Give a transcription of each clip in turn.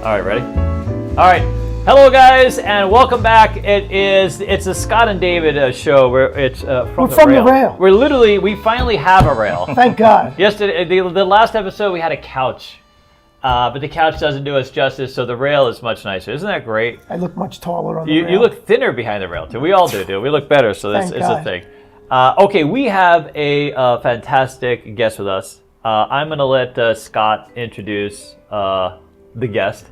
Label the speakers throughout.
Speaker 1: All right, ready? All right. Hello, guys, and welcome back. It's a Scott and David show where it's from the rail. We finally have a rail.
Speaker 2: Thank God.
Speaker 1: Yesterday, the last episode, we had a couch, but the couch doesn't do us justice, so the rail is much nicer. Isn't that great?
Speaker 2: I look much taller on the rail.
Speaker 1: You look thinner behind the rail too. We all do. We look better, so it's a thing. Okay, we have a fantastic guest with us. I'm going to let Scott introduce the guest.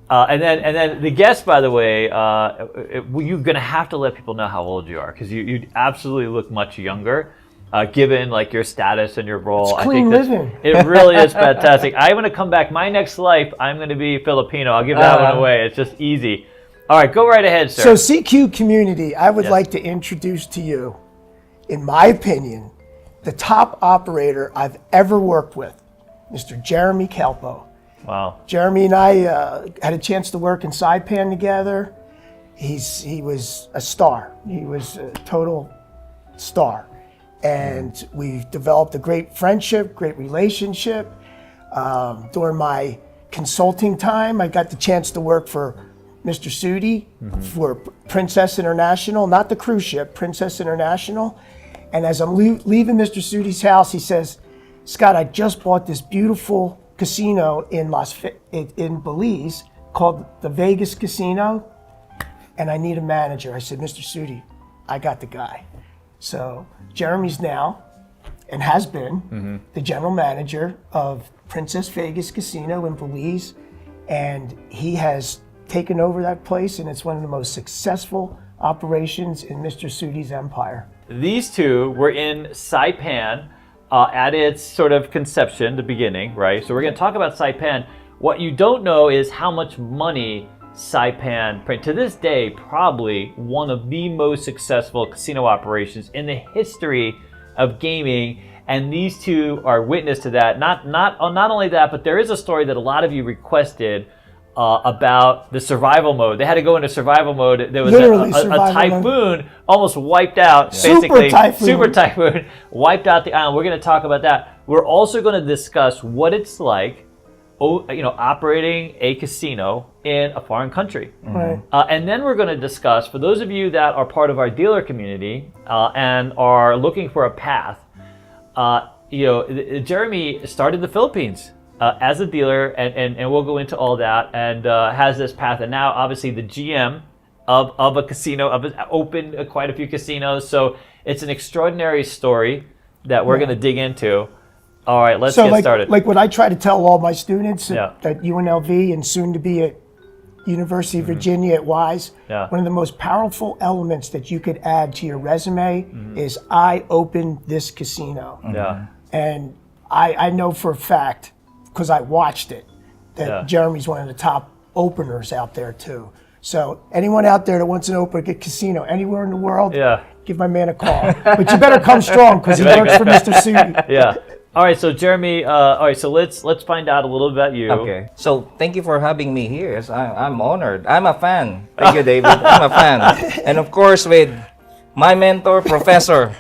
Speaker 1: And then the guest, by the way, you're going to have to let people know how old you are, because you absolutely look much younger, given like your status and your role.
Speaker 2: It's clean living.
Speaker 1: It really is fantastic. I'm going to come back. My next life, I'm going to be Filipino. I'll give that one away. It's just easy. All right, go right ahead, sir.
Speaker 2: So CQ community, I would like to introduce to you, in my opinion, the top operator I've ever worked with, Mr. Jeremy Kelpo.
Speaker 1: Wow.
Speaker 2: Jeremy and I had a chance to work in Saipan together. He was a star. He was a total star. And we've developed a great friendship, great relationship. During my consulting time, I got the chance to work for Mr. Sudi for Princess International, not the cruise ship, Princess International. And as I'm leaving Mr. Sudi's house, he says, Scott, I just bought this beautiful casino in Belize called the Vegas Casino, and I need a manager. I said, Mr. Sudi, I got the guy. So Jeremy's now, and has been, the general manager of Princess Vegas Casino in Belize, and he has taken over that place, and it's one of the most successful operations in Mr. Sudi's empire.
Speaker 1: These two were in Saipan at its sort of conception, the beginning, right? So we're going to talk about Saipan. What you don't know is how much money Saipan, to this day, probably one of the most successful casino operations in the history of gaming. And these two are witness to that. Not only that, but there is a story that a lot of you requested about the survival mode. They had to go into survival mode. There was a typhoon almost wiped out, basically. Super typhoon wiped out the island. We're going to talk about that. We're also going to discuss what it's like, operating a casino in a foreign country.
Speaker 2: Right.
Speaker 1: And then we're going to discuss, for those of you that are part of our dealer community and are looking for a path, Jeremy started the Philippines as a dealer, and we'll go into all that, and has this path, and now obviously the GM of a casino, opened quite a few casinos, so it's an extraordinary story that we're going to dig into. All right, let's get started.
Speaker 2: Like what I try to tell all my students at UNLV and soon to be at University of Virginia at Wise, one of the most powerful elements that you could add to your resume is I opened this casino. And I know for a fact, because I watched it, that Jeremy's one of the top openers out there too. So anyone out there that wants to open a casino anywhere in the world, give my man a call. But you better come strong, because he works for Mr. Sudi.
Speaker 1: Yeah. All right, so Jeremy, so let's find out a little about you.
Speaker 3: Okay. So thank you for having me here. Yes, I'm honored. I'm a fan. Thank you, David. I'm a fan. And of course, with my mentor, Professor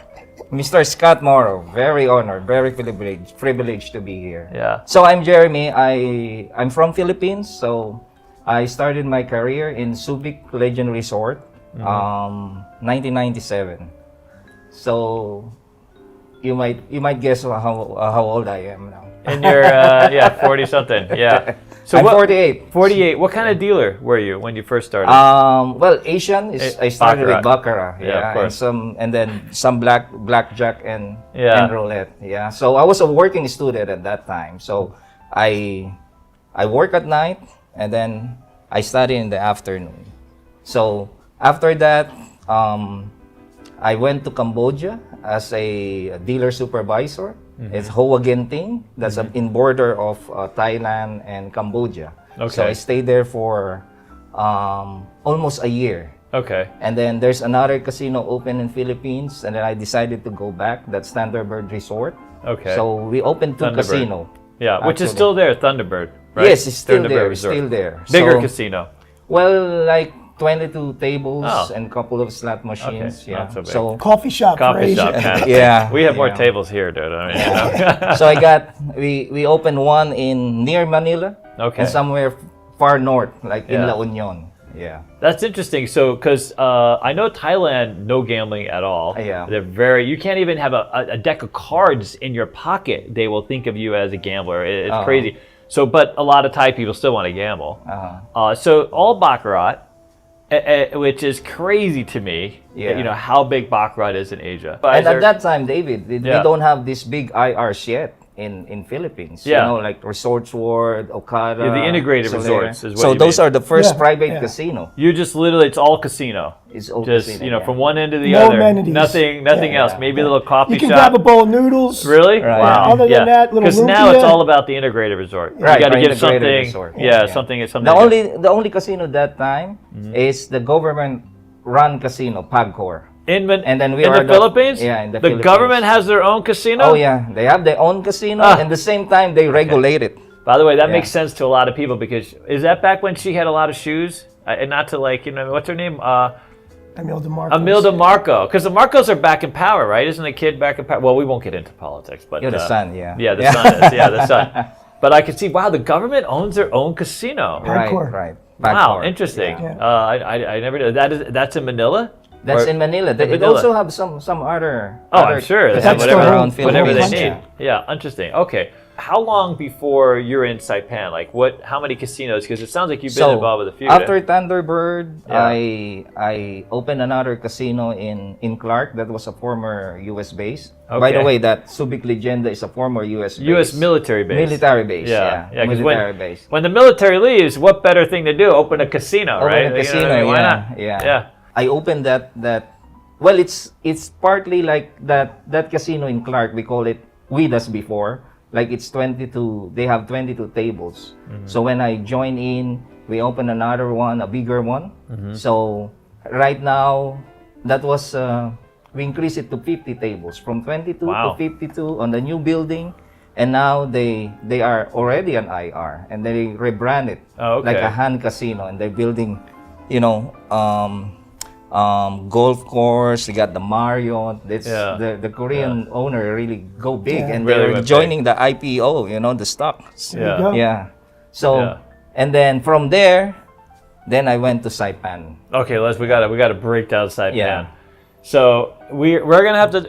Speaker 3: Mr. Scott Morrow, very honored, very privileged to be here.
Speaker 1: Yeah.
Speaker 3: So I'm Jeremy. I'm from Philippines. So I started my career in Subic Legend Resort, 1997. So you might guess how old I am now.
Speaker 1: And you're 40 something. Yeah. So
Speaker 3: I'm 48.
Speaker 1: 48. What kind of dealer were you when you first started?
Speaker 3: Well, Asian is I started with baccarat,
Speaker 1: of course.
Speaker 3: and then some blackjack and roulette. Yeah. So I was a working student at that time. So I work at night, and then I study in the afternoon. So after that, I went to Cambodia as a dealer supervisor. It's Hoa Genting. That's in border of Thailand and Cambodia.
Speaker 1: Okay.
Speaker 3: So I stayed there for almost a year.
Speaker 1: Okay.
Speaker 3: And then there's another casino open in Philippines, and then I decided to go back. That's Thunderbird Resort.
Speaker 1: Okay.
Speaker 3: So we opened two casinos.
Speaker 1: Yeah, which is still there, Thunderbird, right?
Speaker 3: Yes, it's still there. It's
Speaker 1: Resort.
Speaker 3: still there.
Speaker 1: Bigger casino.
Speaker 3: Well, like 22 tables and a couple of slot machines.
Speaker 1: Okay,
Speaker 3: yeah.
Speaker 1: not so big.
Speaker 3: So
Speaker 2: Coffee shop.
Speaker 1: Coffee shop. Kind of
Speaker 3: yeah.
Speaker 1: We have more tables here, dude. I mean,
Speaker 3: So we opened one in near Manila.
Speaker 1: Okay.
Speaker 3: And somewhere far north, like in
Speaker 1: Yeah.
Speaker 3: La Union. Yeah.
Speaker 1: That's interesting. So, because I know Thailand, no gambling at all.
Speaker 3: Yeah.
Speaker 1: They're very. You can't even have a deck of cards in your pocket. They will think of you as a gambler. It's crazy. So, but a lot of Thai people still want to gamble. So all baccarat, which is crazy to me.
Speaker 3: Yeah.
Speaker 1: You know how big baccarat is in Asia.
Speaker 3: And at that time, David, we
Speaker 1: Yeah.
Speaker 3: don't have these big IRs yet in Philippines.
Speaker 1: Yeah.
Speaker 3: You know, like Resorts World, Okada.
Speaker 1: Yeah, the integrated
Speaker 3: Soler.
Speaker 1: resorts is what
Speaker 3: So
Speaker 1: you
Speaker 3: those
Speaker 1: mean.
Speaker 3: are the first
Speaker 2: Yeah,
Speaker 3: private
Speaker 2: yeah.
Speaker 3: casino.
Speaker 1: You just literally, it's all casino.
Speaker 3: It's all
Speaker 1: Just
Speaker 3: casino,
Speaker 1: you know,
Speaker 3: yeah.
Speaker 1: from one end to the
Speaker 2: No
Speaker 1: other.
Speaker 2: amenities.
Speaker 1: Nothing
Speaker 2: Yeah.
Speaker 1: else. Maybe a little coffee
Speaker 2: You can
Speaker 1: shop.
Speaker 2: grab a bowl of noodles.
Speaker 1: Really?
Speaker 3: Right.
Speaker 1: Wow.
Speaker 2: Other than that, little
Speaker 1: because now it's
Speaker 2: lumpia.
Speaker 1: all about the integrated resort.
Speaker 3: Right,
Speaker 1: You got to
Speaker 3: right,
Speaker 1: get
Speaker 3: integrated
Speaker 1: something.
Speaker 3: resort.
Speaker 1: Yeah,
Speaker 3: Yeah.
Speaker 1: something.
Speaker 3: The only casino that time is the government run casino, Pagcor.
Speaker 1: And
Speaker 3: then we
Speaker 1: in
Speaker 3: are
Speaker 1: the Philippines.
Speaker 3: Yeah, in the
Speaker 1: The
Speaker 3: Philippines.
Speaker 1: government has their own casino.
Speaker 3: Oh yeah, they have their own casino, and at the same time they regulate it.
Speaker 1: By the way, that
Speaker 3: Yeah.
Speaker 1: makes sense to a lot of people because is that back when she had a lot of shoes? And not to like, you know, what's her name?
Speaker 2: Emil DeMarco.
Speaker 1: Emil DeMarco. Because the Marcos are back in power, right? Isn't the kid back in power? Well, we won't get into politics, but
Speaker 3: You're the son, yeah.
Speaker 1: Yeah, the son is. Yeah, the son. But I can see, wow, the government owns their own casino.
Speaker 3: Right,
Speaker 2: Pagcor.
Speaker 3: right.
Speaker 1: Wow,
Speaker 3: Pagcor.
Speaker 1: interesting.
Speaker 3: Yeah.
Speaker 1: I never knew that's in Manila.
Speaker 3: That's
Speaker 1: Or-
Speaker 3: in Manila. They
Speaker 1: Manila.
Speaker 3: also have some other.
Speaker 1: Oh,
Speaker 3: other
Speaker 1: I'm sure they
Speaker 3: casinos
Speaker 1: have
Speaker 2: That's the
Speaker 1: whatever,
Speaker 2: whole
Speaker 1: whatever they
Speaker 2: Philippines.
Speaker 1: need. Yeah, interesting. Okay, how long before you're in Saipan? Like, how many casinos? Because it sounds like you've been involved with a few.
Speaker 3: After Thunderbird,
Speaker 1: Yeah.
Speaker 3: I opened another casino in Clark that was a former U.S. base. By
Speaker 1: Okay.
Speaker 3: the way, that Subic Leyenda is a former U.S. base.
Speaker 1: U.S. military base.
Speaker 3: Military base,
Speaker 1: Yeah,
Speaker 3: yeah.
Speaker 1: 'cause
Speaker 3: Military base.
Speaker 1: when the military leaves, what better thing to do? Open a casino,
Speaker 3: Open
Speaker 1: right?
Speaker 3: a
Speaker 1: You know
Speaker 3: casino,
Speaker 1: what I mean? Why
Speaker 3: yeah,
Speaker 1: not?
Speaker 3: yeah.
Speaker 1: Yeah.
Speaker 3: I opened that. Well, it's partly like that casino in Clark. We call it Widas before. Like it's 22. They have 22 tables.
Speaker 1: Mm-hmm.
Speaker 3: So when I join in, we open another one, a bigger one.
Speaker 1: Mm-hmm.
Speaker 3: So right now, that was we increased it to 50 tables from 22
Speaker 1: Wow.
Speaker 3: to 52 on the new building. And now they are already an IR and they rebrand it
Speaker 1: Oh, okay.
Speaker 3: like a Han Casino, and they're building, you know, golf course. They got the Marriott. It's
Speaker 1: Yeah.
Speaker 3: the Korean owner really go big,
Speaker 2: Yeah.
Speaker 3: and
Speaker 1: Really
Speaker 3: they're
Speaker 1: went
Speaker 3: joining the IPO. You know, the stock.
Speaker 2: There you
Speaker 1: Yeah.
Speaker 2: go.
Speaker 3: Yeah. So
Speaker 1: Yeah.
Speaker 3: and then from there, then I went to Saipan.
Speaker 1: Okay, we gotta break down Saipan.
Speaker 3: Yeah.
Speaker 1: So we're gonna have to.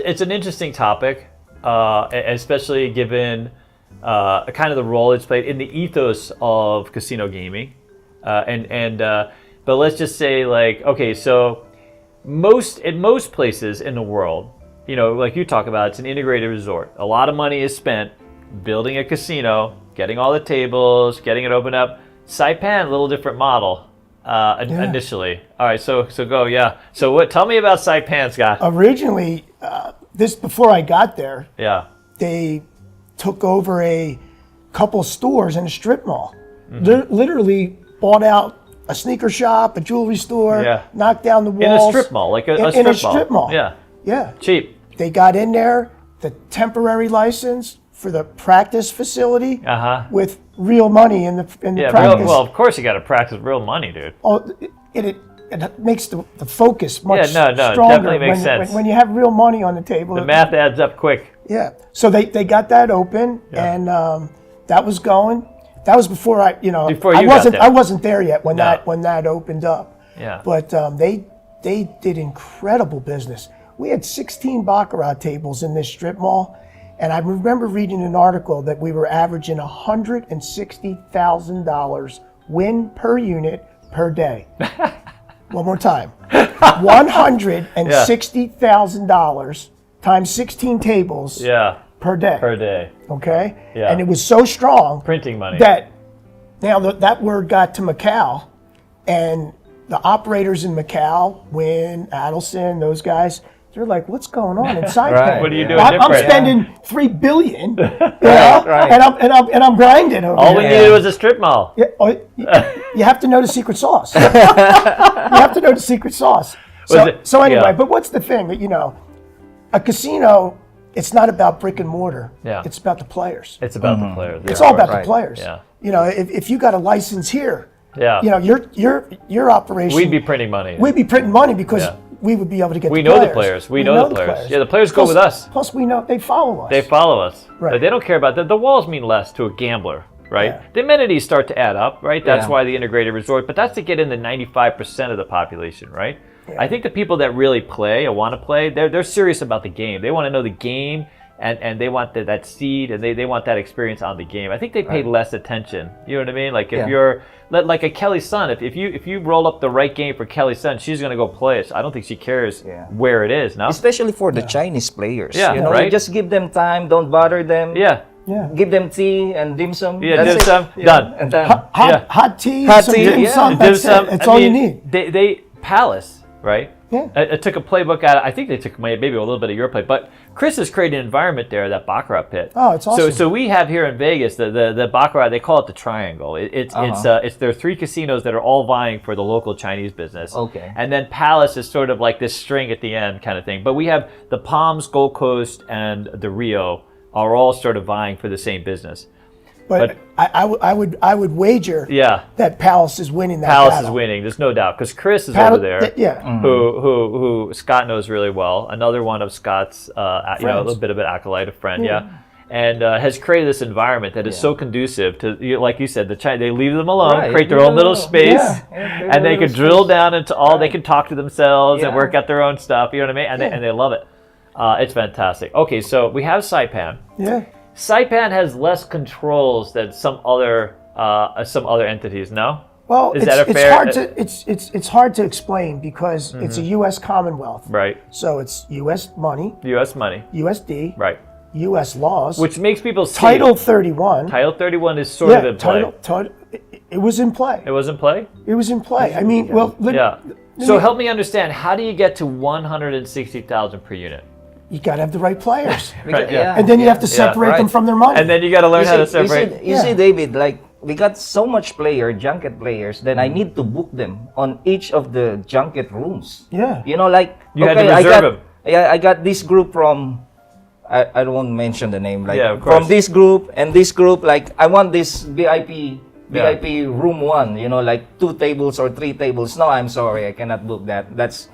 Speaker 1: It's an interesting topic, especially given kind of the role it's played in the ethos of casino gaming, but let's just say like okay, so in most places in the world, you know, like you talk about, it's an integrated resort. A lot of money is spent building a casino, getting all the tables, getting it opened up. Saipan, a little different model. Initially. All right, so go, yeah. So tell me about Saipan, Scott.
Speaker 2: Originally, before I got there,
Speaker 1: Yeah.
Speaker 2: they took over a couple stores in a strip mall.
Speaker 1: Mm-hmm.
Speaker 2: Literally bought out a sneaker shop, a jewelry store,
Speaker 1: Yeah.
Speaker 2: knocked down the
Speaker 1: In
Speaker 2: walls.
Speaker 1: a strip mall, like a
Speaker 2: in
Speaker 1: strip
Speaker 2: a
Speaker 1: mall.
Speaker 2: strip mall.
Speaker 1: Yeah.
Speaker 2: Yeah.
Speaker 1: Cheap.
Speaker 2: They got in there, the temporary license for the practice facility
Speaker 1: Uh-huh.
Speaker 2: with real money in the
Speaker 1: Yeah,
Speaker 2: practice.
Speaker 1: well, of course you got to practice real money, dude.
Speaker 2: Oh, it makes the focus much
Speaker 1: Yeah, no, it
Speaker 2: stronger
Speaker 1: definitely makes sense.
Speaker 2: when you have real money on the table.
Speaker 1: The math adds up quick.
Speaker 2: Yeah. So they got that open, and that was going. That was before
Speaker 1: Before
Speaker 2: I
Speaker 1: you got
Speaker 2: wasn't
Speaker 1: there.
Speaker 2: I wasn't there yet when
Speaker 1: No.
Speaker 2: that opened up.
Speaker 1: Yeah.
Speaker 2: But they did incredible business. We had 16 baccarat tables in this strip mall, and I remember reading an article that we were averaging $160,000 win per unit per day. One more time. $160,000 times 16 tables
Speaker 1: Yeah.
Speaker 2: per day.
Speaker 1: Per day.
Speaker 2: Okay?
Speaker 1: Yeah.
Speaker 2: And it was so strong
Speaker 1: Printing money.
Speaker 2: that now that word got to Macau, and the operators in Macau, Wynn, Adelson, those guys, they're like, "What's going on in Saipan?
Speaker 3: Right.
Speaker 1: What are you doing
Speaker 2: I'm
Speaker 1: different?
Speaker 2: spending $3 billion, you know,
Speaker 3: right.
Speaker 2: and I'm grinding over
Speaker 1: All we
Speaker 2: here."
Speaker 1: needed was a strip mall.
Speaker 2: Yeah, you have to know the secret sauce. You have to know the secret sauce. So anyway,
Speaker 1: yeah.
Speaker 2: but what's the thing that a casino? It's not about brick and mortar.
Speaker 1: Yeah.
Speaker 2: It's about the players.
Speaker 1: It's about the players.
Speaker 2: It's
Speaker 1: yeah.
Speaker 2: all about
Speaker 3: Right.
Speaker 2: the players.
Speaker 1: Yeah.
Speaker 2: If you got a license here,
Speaker 1: Yeah.
Speaker 2: your operation.
Speaker 1: We'd be printing money.
Speaker 2: We'd be printing money because
Speaker 1: Yeah.
Speaker 2: we would be able to get.
Speaker 1: We
Speaker 2: the
Speaker 1: know the
Speaker 2: players.
Speaker 1: players. We know the players. Yeah, the players go with us.
Speaker 2: Plus, we know they follow us.
Speaker 1: They follow us.
Speaker 2: Right.
Speaker 1: But they don't care about that. The walls mean less to a gambler right?
Speaker 2: Yeah.
Speaker 1: The amenities start to add up, right? That's
Speaker 3: Yeah.
Speaker 1: why the integrated resort, but that's to get in the 95% of the population, right? I think the people that really play or want to play, they're serious about the game. They want to know the game, and they want that seed, and they want that experience on the game. I think they pay less attention. You know what I mean? Like if you're like a Kelly's son, if you roll up the right game for Kelly's son, she's gonna go play it. I don't think she cares where it is. No,
Speaker 3: Especially for the Chinese players.
Speaker 1: Yeah,
Speaker 3: you know,
Speaker 1: right.
Speaker 3: you just give them time, don't bother them.
Speaker 1: yeah,
Speaker 2: Yeah.
Speaker 3: Give them tea and dim sum.
Speaker 1: yeah,
Speaker 3: That's
Speaker 1: dim
Speaker 3: it.
Speaker 1: sum,
Speaker 3: Yeah.
Speaker 1: done.
Speaker 3: And then
Speaker 2: Hot tea,
Speaker 3: Hot
Speaker 2: some
Speaker 3: tea,
Speaker 2: dim
Speaker 3: yeah.
Speaker 2: sum,
Speaker 1: Dim
Speaker 2: that's
Speaker 1: sum,
Speaker 2: it. That's
Speaker 1: I
Speaker 2: all you
Speaker 1: mean,
Speaker 2: need.
Speaker 1: They Palace, right?
Speaker 2: Yeah.
Speaker 1: I took a playbook out. I think they took maybe a little bit of your play, but Chris has created an environment there, that baccarat pit.
Speaker 2: Oh, it's awesome.
Speaker 1: So we have here in Vegas the baccarat. They call it the Triangle. It's there are 3 casinos that are all vying for the local Chinese business.
Speaker 3: Okay.
Speaker 1: And then Palace is sort of like this string at the end kind of thing. But we have the Palms, Gold Coast, and the Rio are all sort of vying for the same business.
Speaker 2: But I would wager
Speaker 1: Yeah.
Speaker 2: that Palace is winning that
Speaker 1: Palace
Speaker 2: battle.
Speaker 1: is winning. There's no doubt because Chris is
Speaker 2: Paddle-
Speaker 1: over there.
Speaker 2: Yeah.
Speaker 1: Who Scott knows really well. Another one of Scott's, a little bit of an acolyte, a friend, and has created this environment that is so conducive to, like you said, they leave them alone,
Speaker 3: Right.
Speaker 1: create their own little space, and they can drill down into they can talk to themselves and work out their own stuff. You know what I mean? And they love it. It's fantastic. Okay, so we have Saipan.
Speaker 2: Yeah.
Speaker 1: Saipan has less controls than some other entities. No.
Speaker 2: Well,
Speaker 1: Is that a fair-
Speaker 2: it's hard to explain because it's a U.S. Commonwealth.
Speaker 1: Right.
Speaker 2: So it's U.S. money,
Speaker 1: U.S. money.
Speaker 2: USD,
Speaker 1: Right.
Speaker 2: U.S. laws.
Speaker 1: Which makes people see.
Speaker 2: Title 31.
Speaker 1: Title 31 is sort of in play.
Speaker 2: It was in play.
Speaker 1: It was in play?
Speaker 2: It was in play. I mean, well,
Speaker 1: So help me understand, how do you get to 160,000 per unit?
Speaker 2: you got to have the right players,
Speaker 1: Right, yeah.
Speaker 2: and then you have to separate them
Speaker 3: right.
Speaker 2: from their money.
Speaker 1: And then you got to learn how to separate.
Speaker 3: You see, David, like we got so much junket players, then I need to book them on each of the junket rooms.
Speaker 2: Yeah.
Speaker 3: You know, like
Speaker 1: You had to reserve them.
Speaker 3: Yeah, I got this group from. I don't mention the name. Like
Speaker 1: Yeah, of course.
Speaker 3: from this group and this group, like I want this VIP room 1. You know, like 2 tables or 3 tables. No, I'm sorry, I cannot book that. That's.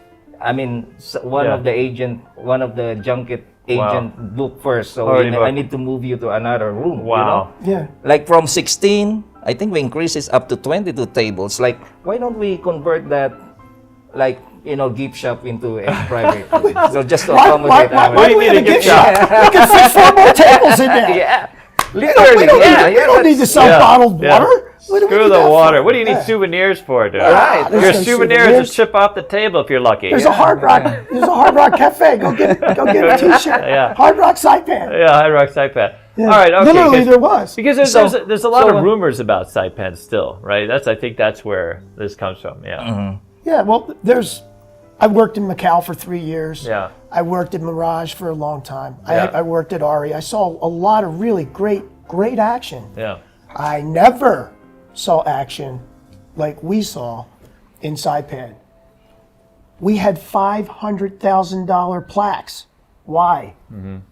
Speaker 3: I mean, one of the junket agent booked first, so I need to move you to another room.
Speaker 1: Wow.
Speaker 3: You know?
Speaker 2: Yeah.
Speaker 3: Like from 16, I think we increase it up to 22 tables. Like, why don't we convert that, like, gift shop into a private room? So just to accommodate
Speaker 2: Why do we need a gift shop? We can fit 4 more tables in there.
Speaker 3: Yeah.
Speaker 2: We don't need to sell bottled water. What do we
Speaker 1: Screw
Speaker 2: need
Speaker 1: the
Speaker 2: that
Speaker 1: water.
Speaker 2: for?
Speaker 1: What do you need souvenirs for, dude?
Speaker 3: Right.
Speaker 2: There's
Speaker 1: Your
Speaker 2: no
Speaker 1: souvenirs to chip off the table if you're lucky.
Speaker 2: There's a Hard Rock. There's a Hard Rock Cafe. Go get a T-shirt.
Speaker 1: Yeah.
Speaker 2: Hard Rock Saipan.
Speaker 1: Yeah, High Rock Saipan.
Speaker 2: Yeah.
Speaker 1: All right, okay.
Speaker 2: Literally, there was.
Speaker 1: Because there's a lot of rumors about Saipan still, right? I think that's where this comes from. Yeah.
Speaker 2: Yeah. Well, I worked in Macau for 3 years.
Speaker 1: Yeah.
Speaker 2: I worked in Mirage for a long time.
Speaker 1: Yeah.
Speaker 2: I worked at Ari. I saw a lot of really great action.
Speaker 1: Yeah.
Speaker 2: I never saw action like we saw in Saipan. We had $500,000 plaques. Why?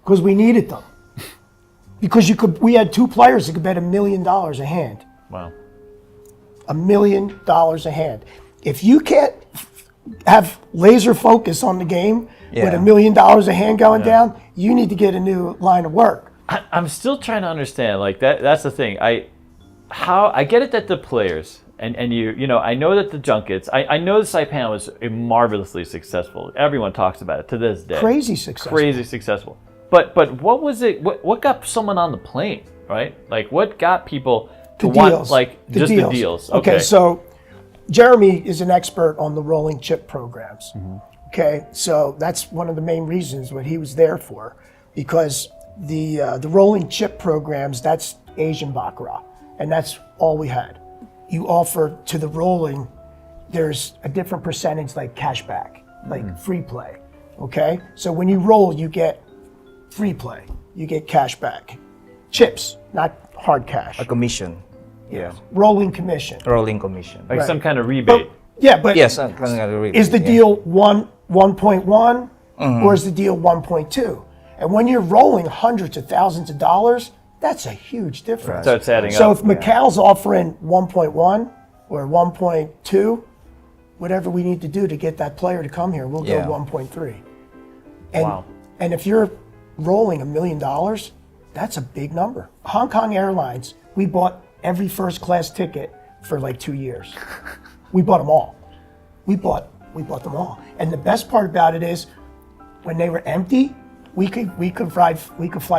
Speaker 2: Because we needed them. Because we had 2 players that could bet $1 million a hand.
Speaker 1: Wow.
Speaker 2: $1 million a hand. If you can't have laser focus on the game with $1 million a hand going down, you need to get a new line of work.
Speaker 1: I'm still trying to understand. Like that's the thing. I get it that the players and I know that the junkets. I know the Saipan was marvelously successful. Everyone talks about it to this day.
Speaker 2: Crazy successful.
Speaker 1: But what was it? What got someone on the plane? Right? Like what got people to
Speaker 2: The
Speaker 1: want
Speaker 2: deals.
Speaker 1: the deals?
Speaker 2: Okay, so Jeremy is an expert on the rolling chip programs. Okay, so that's one of the main reasons what he was there for, because the rolling chip programs, that's Asian baccarat, and that's all we had. You offer to the rolling, there's a different percentage like cashback, like free play. Okay, so when you roll, you get free play, you get cashback, chips, not hard cash.
Speaker 3: A commission. Yeah.
Speaker 2: Rolling commission.
Speaker 3: Rolling commission.
Speaker 1: Like some kind of rebate.
Speaker 2: But
Speaker 3: Yes,
Speaker 2: is the deal 1.1 or is the deal 1.2? And when you're rolling hundreds of thousands of dollars, that's a huge difference.
Speaker 1: So it's adding
Speaker 2: So
Speaker 1: up.
Speaker 2: if Macau's offering 1.1 or 1.2, whatever we need to do to get that player to come here, we'll go 1.3. And,
Speaker 1: Wow.
Speaker 2: and if you're rolling $1 million, that's a big number. Hong Kong Airlines, we bought every first class ticket for like 2 years. We bought them all. We bought them all. And the best part about it is, when they were empty, we could fly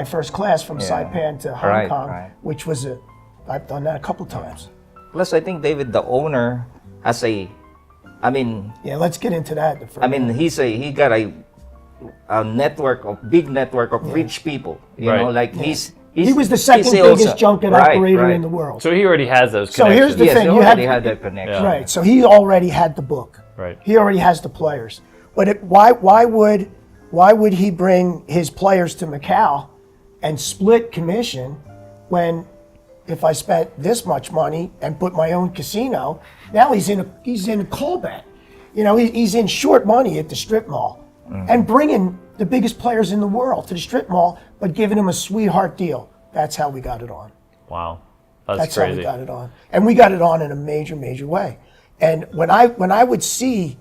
Speaker 2: first class from Saipan to Hong Kong, which was I've done that a couple times.
Speaker 3: Plus, I think David, the owner, has
Speaker 2: yeah, let's get into that.
Speaker 3: He got a big network of rich people. You know, like
Speaker 2: he was the second biggest junket operator in the world.
Speaker 1: So he already has those
Speaker 2: So
Speaker 1: connections.
Speaker 2: here's the thing:
Speaker 3: he already had that connection.
Speaker 2: Right. So he already had the book.
Speaker 1: Right.
Speaker 2: He already has the players. But why would he bring his players to Macau and split commission when, if I spent this much money and put my own casino, now he's in a call bet. You know, he's in short money at the strip mall, and bringing the biggest players in the world to the strip mall, but giving them a sweetheart deal. That's how we got it on.
Speaker 1: Wow, that's
Speaker 2: how
Speaker 1: crazy.
Speaker 2: we got it on, and we got it on in a major way. And when I would see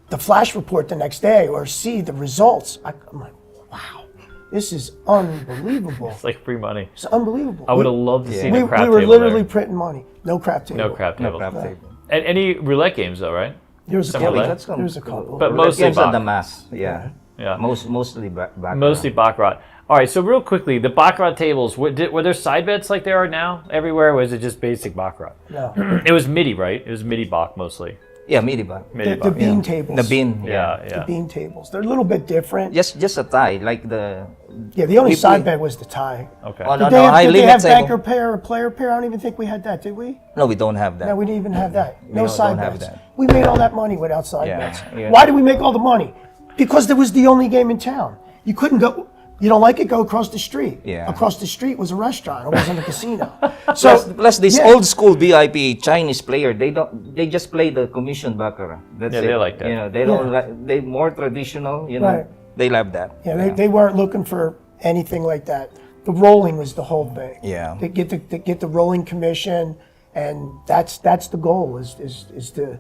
Speaker 2: the flash report the next day or see the results, I'm like, wow, this is unbelievable.
Speaker 1: It's like free money.
Speaker 2: It's unbelievable.
Speaker 1: I would have loved to see the crap
Speaker 2: we
Speaker 1: table
Speaker 2: were literally
Speaker 1: there.
Speaker 2: printing money. No crap table.
Speaker 1: No crap table.
Speaker 3: No crap table.
Speaker 1: And any roulette games though, right?
Speaker 2: There's a
Speaker 1: roulette?
Speaker 2: couple. There's a couple.
Speaker 1: But mostly
Speaker 3: games on the
Speaker 1: baccarat.
Speaker 3: mass. Yeah. Mostly baccarat.
Speaker 1: Mostly baccarat. All right, so real quickly, the baccarat tables, were there side bets like there are now everywhere, or was it just basic baccarat?
Speaker 2: No.
Speaker 1: It was MIDI, right? It was MIDI bac mostly.
Speaker 3: Yeah, midi bac.
Speaker 2: The bean tables.
Speaker 3: The bean.
Speaker 2: The bean tables. They're a little bit different.
Speaker 3: Just a tie, like the.
Speaker 2: Yeah, the only side bet was the tie.
Speaker 1: Okay.
Speaker 3: Oh,
Speaker 2: Did they have banker pair or player pair? I don't even think we had that, did we?
Speaker 3: No, we don't have that.
Speaker 2: No, we didn't even have that. No
Speaker 3: don't
Speaker 2: side
Speaker 3: have
Speaker 2: bets.
Speaker 3: that.
Speaker 2: We made all that money without side
Speaker 3: Yeah.
Speaker 2: bets.
Speaker 3: Yeah.
Speaker 2: Why did we make all the money? Because there was the only game in town. You couldn't go. You don't like it? Go across the street.
Speaker 3: Yeah.
Speaker 2: Across the street was a restaurant. It wasn't a casino. So
Speaker 3: Plus this old school VIP Chinese player, they just play the commission baccarat. That's it.
Speaker 1: They like that.
Speaker 3: You know, they don't like, they more traditional, you know.
Speaker 2: Right.
Speaker 3: They love that.
Speaker 2: Yeah, they weren't looking for anything like that. The rolling was the whole thing.
Speaker 3: Yeah.
Speaker 2: To get the rolling commission, and that's the goal is to,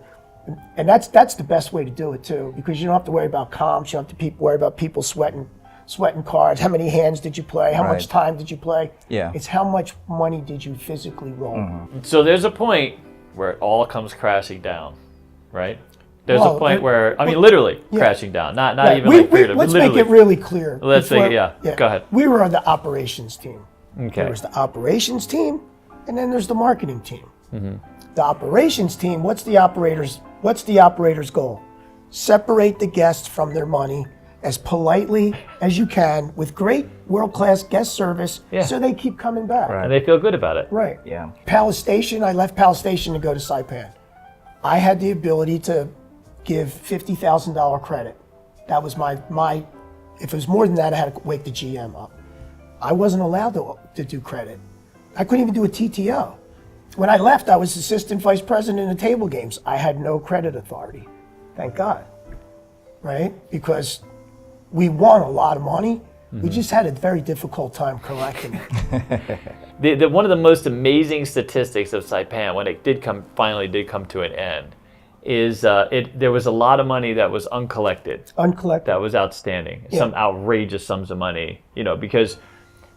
Speaker 2: and that's the best way to do it too, because you don't have to worry about comps. You don't have to worry about people sweating cards. How many hands did you play? How much time did you play?
Speaker 3: Yeah.
Speaker 2: It's how much money did you physically roll.
Speaker 1: So there's a point where it all comes crashing down, right? There's a point where, I mean, literally crashing down, not
Speaker 2: Right.
Speaker 1: even like figurative,
Speaker 2: Let's
Speaker 1: literally.
Speaker 2: make it really clear.
Speaker 1: Let's say, go ahead.
Speaker 2: We were on the operations team.
Speaker 1: Okay.
Speaker 2: There was the operations team, and then there's the marketing team.
Speaker 1: Mm-hmm.
Speaker 2: The operations team, what's the operator's goal? Separate the guests from their money as politely as you can with great world-class guest service so they keep coming back.
Speaker 1: And they feel good about it.
Speaker 2: Right.
Speaker 3: Yeah.
Speaker 2: Palace Station, I left Palace Station to go to Saipan. I had the ability to give $50,000 credit. That was my, if it was more than that, I had to wake the GM up. I wasn't allowed to do credit. I couldn't even do a TTO. When I left, I was assistant vice president of table games. I had no credit authority. Thank God. Right? Because we won a lot of money. We just had a very difficult time collecting it.
Speaker 1: One of the most amazing statistics of Saipan, when it finally did come to an end, is there was a lot of money that was uncollected. That was outstanding.
Speaker 2: Yeah.
Speaker 1: Some outrageous sums of money, because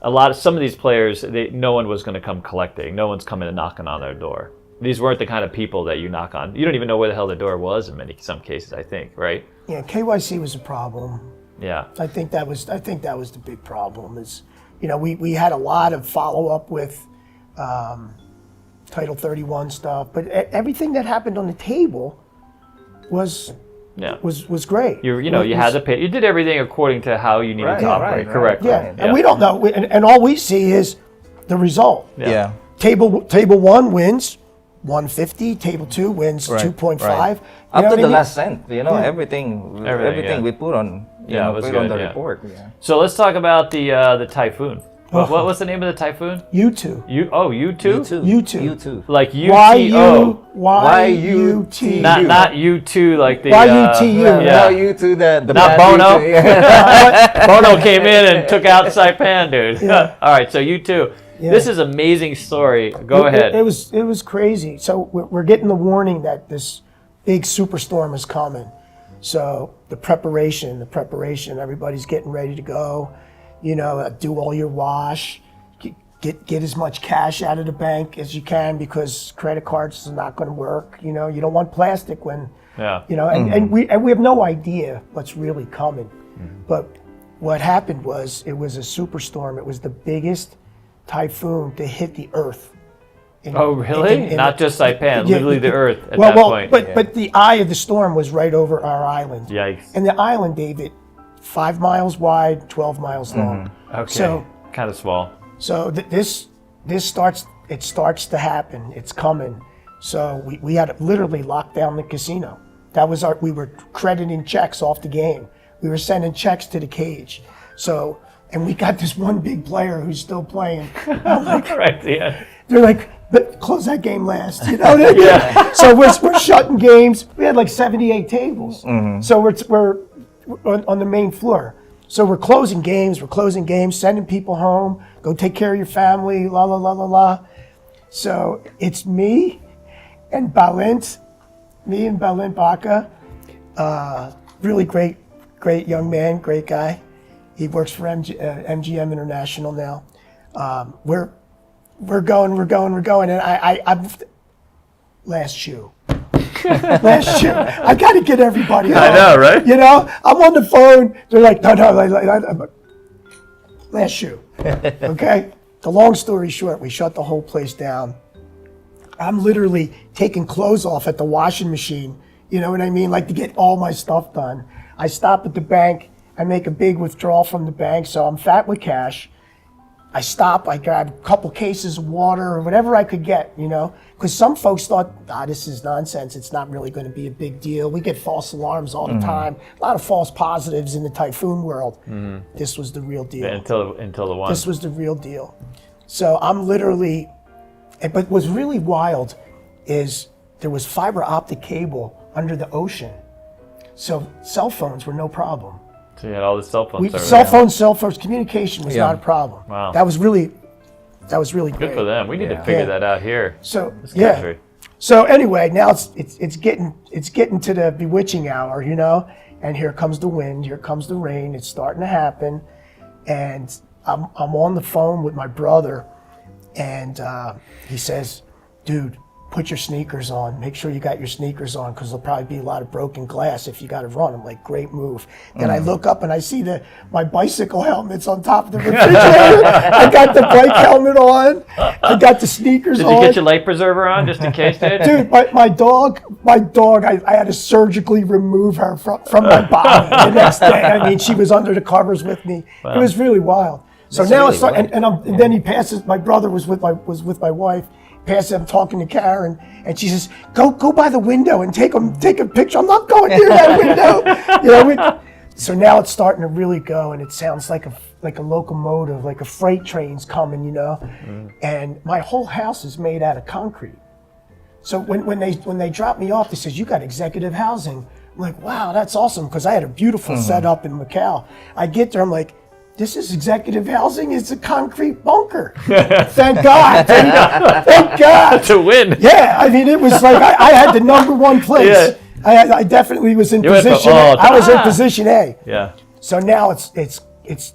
Speaker 1: some of these players, no one was going to come collecting. No one's coming and knocking on their door. These weren't the kind of people that you knock on. You don't even know where the hell the door was in some cases, I think, right?
Speaker 2: Yeah, KYC was a problem.
Speaker 1: Yeah.
Speaker 2: I think that was the big problem. Is we had a lot of follow up with Title 31 stuff, but everything that happened on the table was great.
Speaker 1: You had to pay. You did everything according to how you needed to operate. Correct.
Speaker 2: Yeah, and we don't know, and all we see is the result.
Speaker 3: Yeah.
Speaker 2: Table 1 wins 150. Table 2 wins 2.5.
Speaker 3: Right. Up to the last cent. Everything we put on.
Speaker 1: It was
Speaker 3: put
Speaker 1: good,
Speaker 3: on the report. Yeah.
Speaker 1: So let's talk about the Typhoon. What's the name of the Typhoon?
Speaker 2: U2.
Speaker 1: U2?
Speaker 2: U2.
Speaker 1: Like UTO.
Speaker 2: Y-U-T.
Speaker 1: Not U2 like the...
Speaker 2: Y-U-T-U.
Speaker 3: No, U2 the
Speaker 1: not
Speaker 3: bad
Speaker 1: Bono?
Speaker 3: U2, yeah.
Speaker 1: Bono came in and took out Saipan, dude.
Speaker 2: Yeah.
Speaker 1: All right, so U2.
Speaker 2: Yeah.
Speaker 1: This is an amazing story. Go ahead.
Speaker 2: It was crazy. So we're getting the warning that this big superstorm is coming. So the preparation, everybody's getting ready to go. Do all your wash, get as much cash out of the bank as you can because credit cards are not going to work. You know, you don't want plastic when, you know, and we have no idea what's really coming. But what happened was it was a superstorm. It was the biggest typhoon to hit the earth.
Speaker 1: Oh, really? Not just Saipan, literally the earth at that point.
Speaker 2: But the eye of the storm was right over our island.
Speaker 1: Yikes.
Speaker 2: And the island, David, 5 miles wide, 12 miles long.
Speaker 1: Okay.
Speaker 2: So
Speaker 1: kind of small.
Speaker 2: So this starts to happen. It's coming. So we had to literally lock down the casino. That was we were crediting checks off the game. We were sending checks to the cage. So, and we got this one big player who's still playing. Like, right, yeah. They're like, but close that game last, you know? Yeah. So we're shutting games. We had like 78 tables. So we're on the main floor. So we're closing games, sending people home, go take care of your family, la, la, la, la, la. So it's me and Balint Baca, really great young man, great guy. He works for MGM International now. We're going, and I'm last shoe. I got to get everybody home.
Speaker 1: I know, right?
Speaker 2: You know, I'm on the phone. They're like, no, last shoe. Okay? The long story short, we shut the whole place down. I'm literally taking clothes off at the washing machine. You know what I mean? Like to get all my stuff done. I stop at the bank. I make a big withdrawal from the bank, so I'm fat with cash. I stop, I grab a couple cases of water or whatever I could get, you know, because some folks thought, this is nonsense. It's not really going to be a big deal. We get false alarms all the time. A lot of false positives in the typhoon world. This was the real deal.
Speaker 1: Yeah, until the one.
Speaker 2: This was the real deal. So I'm literally, but what's really wild is there was fiber optic cable under the ocean. So cell phones were no problem.
Speaker 1: So you had all the cell phones.
Speaker 2: Cell phones, communication was not a problem.
Speaker 1: Wow.
Speaker 2: That was really great.
Speaker 1: Good for them. We need to figure that out here.
Speaker 2: So
Speaker 1: this country.
Speaker 2: So anyway, now it's getting to the bewitching hour, you know, and here comes the wind, here comes the rain. It's starting to happen, and I'm on the phone with my brother, and he says, "Dude, put your sneakers on. Make sure you got your sneakers on because there'll probably be a lot of broken glass if you got to run." I'm like, great move. Then I look up and I see my bicycle helmet's on top of the refrigerator. I got the bike helmet on. I got the sneakers on.
Speaker 1: Did you get your life preserver on just in case, dude?
Speaker 2: Dude, my dog, I had to surgically remove her from my body the next day. I mean, she was under the covers with me. Wow. It was really wild. So
Speaker 3: That's
Speaker 2: now
Speaker 3: really
Speaker 2: it's and then he passes. My brother was with my wife. I'm talking to Karen, and she says, "Go by the window and take a picture." I'm not going near that window. You know. So now it's starting to really go, and it sounds like a locomotive, like a freight train's coming. You know, and my whole house is made out of concrete. So when they drop me off, they says, "You got executive housing." I'm like, "Wow, that's awesome," because I had a beautiful setup in Macau. I get there, I'm like, this is executive housing. It's a concrete bunker. Thank God. Thank God.
Speaker 1: To win.
Speaker 2: Yeah, I mean, it was like I had the number one place. Yeah. I definitely was in position. I was in position A.
Speaker 1: Yeah.
Speaker 2: So now it's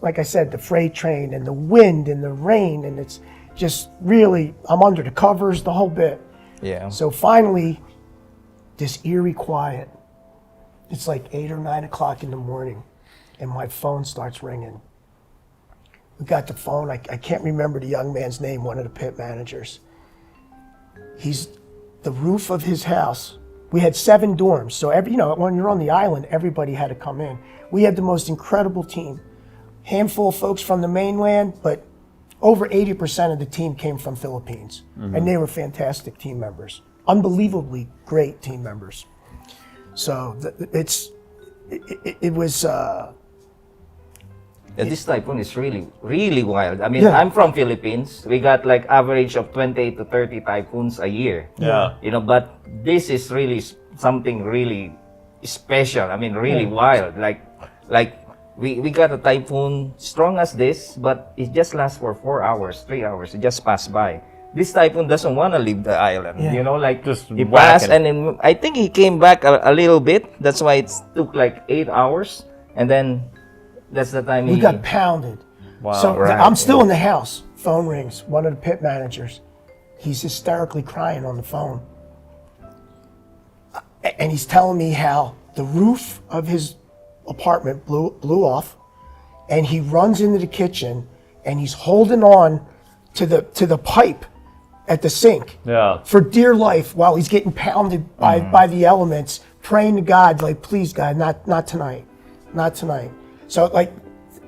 Speaker 2: like I said, the freight train and the wind and the rain, and it's just really, I'm under the covers the whole bit.
Speaker 3: Yeah.
Speaker 2: So finally, this eerie quiet. It's like 8 or 9 o'clock in the morning, and my phone starts ringing. We got the phone. I can't remember the young man's name, one of the pit managers. The roof of his house. We had 7 dorms. So when you're on the island, everybody had to come in. We had the most incredible team. Handful of folks from the mainland, but over 80% of the team came from Philippines. And they were fantastic team members. Unbelievably great team members. So it was...
Speaker 3: this typhoon is really, really wild. I mean, I'm from Philippines. We got like average of 20 to 30 typhoons a year.
Speaker 1: Yeah.
Speaker 3: You know, but this is really something really special. I mean, really wild. Like we got a typhoon strong as this, but it just lasts for 4 hours, 3 hours. It just passed by. This typhoon doesn't want to leave the island.
Speaker 2: Yeah.
Speaker 3: You know, like
Speaker 1: just
Speaker 3: he passed, and then I think he came back a little bit. That's why it took like 8 hours, and then that's the time
Speaker 2: we got pounded.
Speaker 1: Wow.
Speaker 2: So
Speaker 3: right.
Speaker 2: I'm still in the house. Phone rings, one of the pit managers. He's hysterically crying on the phone. And he's telling me how the roof of his apartment blew off, and he runs into the kitchen and he's holding on to the pipe at the sink for dear life while he's getting pounded by the elements, praying to God, like, please God, not tonight, not tonight. So like,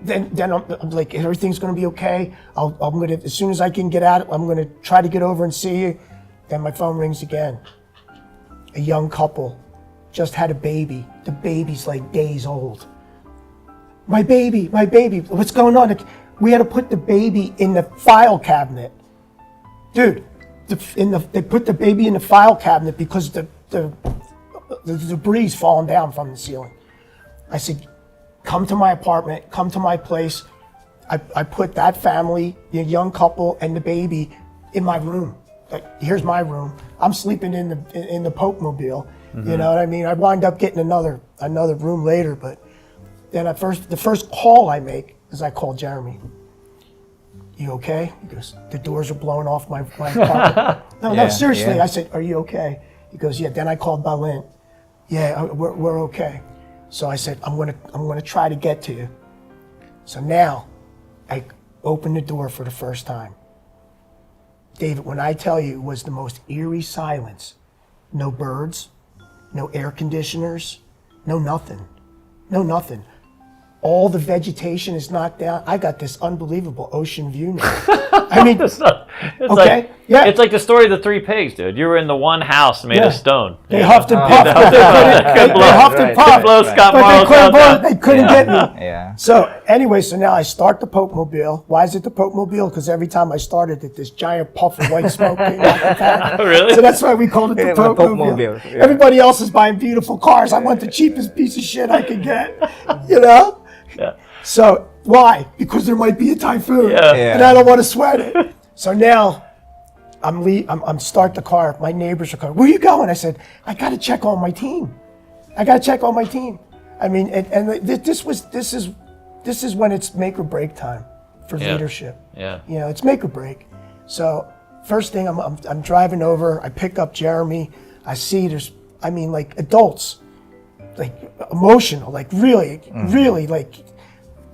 Speaker 2: then I'm like, everything's gonna be okay. I'm gonna, as soon as I can get out, I'm gonna try to get over and see you. Then my phone rings again. A young couple just had a baby. The baby's like days old. My baby, what's going on? We had to put the baby in the file cabinet. Dude, they put the baby in the file cabinet because the debris falling down from the ceiling. I said, come to my apartment, come to my place. I put that family, the young couple and the baby in my room. Like, here's my room. I'm sleeping in the Pope-mobile. You know what I mean? I wind up getting another room later, but then the first call I make is I call Jeremy. You okay? He goes, the doors are blowing off my apartment. No, seriously. I said, are you okay? He goes, yeah. Then I called Berlin. Yeah, we're okay. So I said, I'm gonna try to get to you. So now I opened the door for the first time. David, when I tell you it was the most eerie silence, no birds, no air conditioners, no nothing. All the vegetation is knocked down. I got this unbelievable ocean view now. I mean,
Speaker 1: it's
Speaker 2: okay,
Speaker 1: like,
Speaker 2: yeah.
Speaker 1: It's like the story of the three pigs, dude. You were in the one house made of stone.
Speaker 2: They huffed and puffed. They huffed and puffed.
Speaker 1: Blow Scott Marlowe
Speaker 2: they couldn't get me.
Speaker 3: Yeah.
Speaker 2: So anyway, so now I start the Pope-mobile. Why is it the Pope-mobile? Because every time I started it, this giant puff of white smoke came out the tank.
Speaker 1: Really?
Speaker 2: So that's why we called it the Pope-mobile.
Speaker 3: Yeah.
Speaker 2: Everybody else is buying beautiful cars. I want the cheapest piece of shit I could get. You know?
Speaker 1: Yeah.
Speaker 2: So why? Because there might be a typhoon,
Speaker 1: Yeah.
Speaker 2: and I don't want to sweat it. So now I'm start the car. My neighbors are coming. Where are you going? I said, I got to check on my team. I mean, and this is when it's make or break time for leadership.
Speaker 1: Yeah.
Speaker 2: You know, it's make or break. So first thing, I'm driving over. I pick up Jeremy. I see like adults, like emotional, like really, like,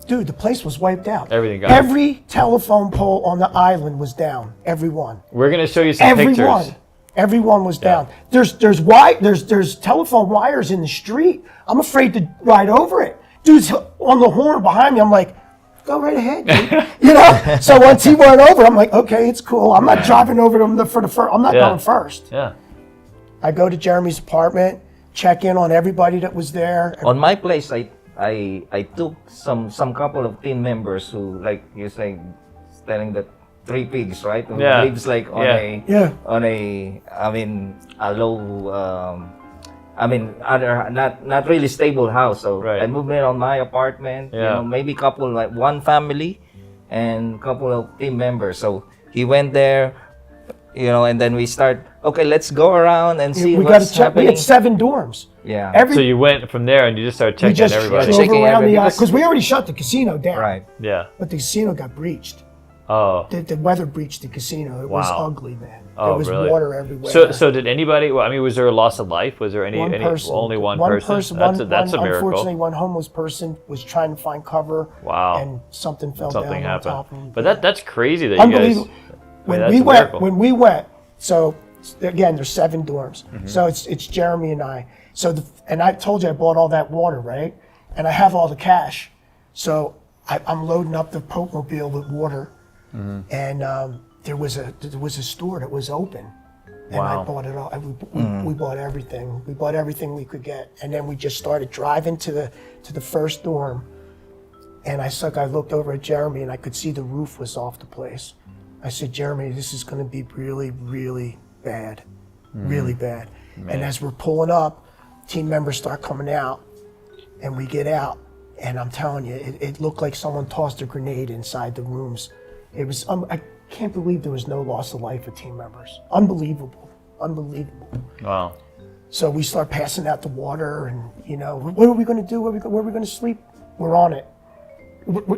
Speaker 2: dude, the place was wiped out.
Speaker 1: Everything got
Speaker 2: Every telephone pole on the island was down. Every one.
Speaker 1: We're gonna show you some pictures.
Speaker 2: Everyone was down. There's telephone wires in the street. I'm afraid to ride over it. Dude's on the horn behind me. I'm like, go right ahead, dude. You know? So once he went over, I'm like, okay, it's cool. I'm not driving over to for the first. I'm not going first.
Speaker 1: Yeah.
Speaker 2: I go to Jeremy's apartment, check in on everybody that was there.
Speaker 3: On my place, I took some couple of team members who, like you're saying, telling that three pigs, right? Who lives like on a low not really stable house. So I moved in on my apartment. You know, maybe couple, like one family and couple of team members. So he went there, you know, and then we start, okay, let's go around and see what's happening.
Speaker 2: We had 7 dorms.
Speaker 3: Yeah.
Speaker 1: So you went from there and you just started checking everybody.
Speaker 2: Drove around the island because we already shut the casino down.
Speaker 3: Right.
Speaker 1: Yeah.
Speaker 2: But the casino got breached.
Speaker 1: Oh.
Speaker 2: The weather breached the casino. It was ugly, man.
Speaker 1: Oh,
Speaker 2: there was
Speaker 1: really?
Speaker 2: water everywhere.
Speaker 1: So did anybody? Well, I mean, was there a loss of life? Was there any? Only one person. That's a miracle.
Speaker 2: Unfortunately, one homeless person was trying to find cover.
Speaker 1: Wow.
Speaker 2: And something fell down
Speaker 1: happened.
Speaker 2: on top of him.
Speaker 1: But that's crazy that you guys.
Speaker 2: When we went, so again, there's 7 dorms. Mm-hmm. So it's Jeremy and I. So and I told you I bought all that water, right? And I have all the cash. So I'm loading up the Pope-mobile with water, and there was a store that was open, and I bought it all. We bought everything. We bought everything we could get, and then we just started driving to the first dorm. And I looked over at Jeremy, and I could see the roof was off the place. I said, Jeremy, this is going to be really, really bad, really bad. Man. And as we're pulling up, team members start coming out, and we get out, and I'm telling you, it looked like someone tossed a grenade inside the rooms. It was, I can't believe there was no loss of life of team members. Unbelievable.
Speaker 1: Wow.
Speaker 2: So we start passing out the water, and, you know, what are we going to do? Where are we going to sleep? We're on it.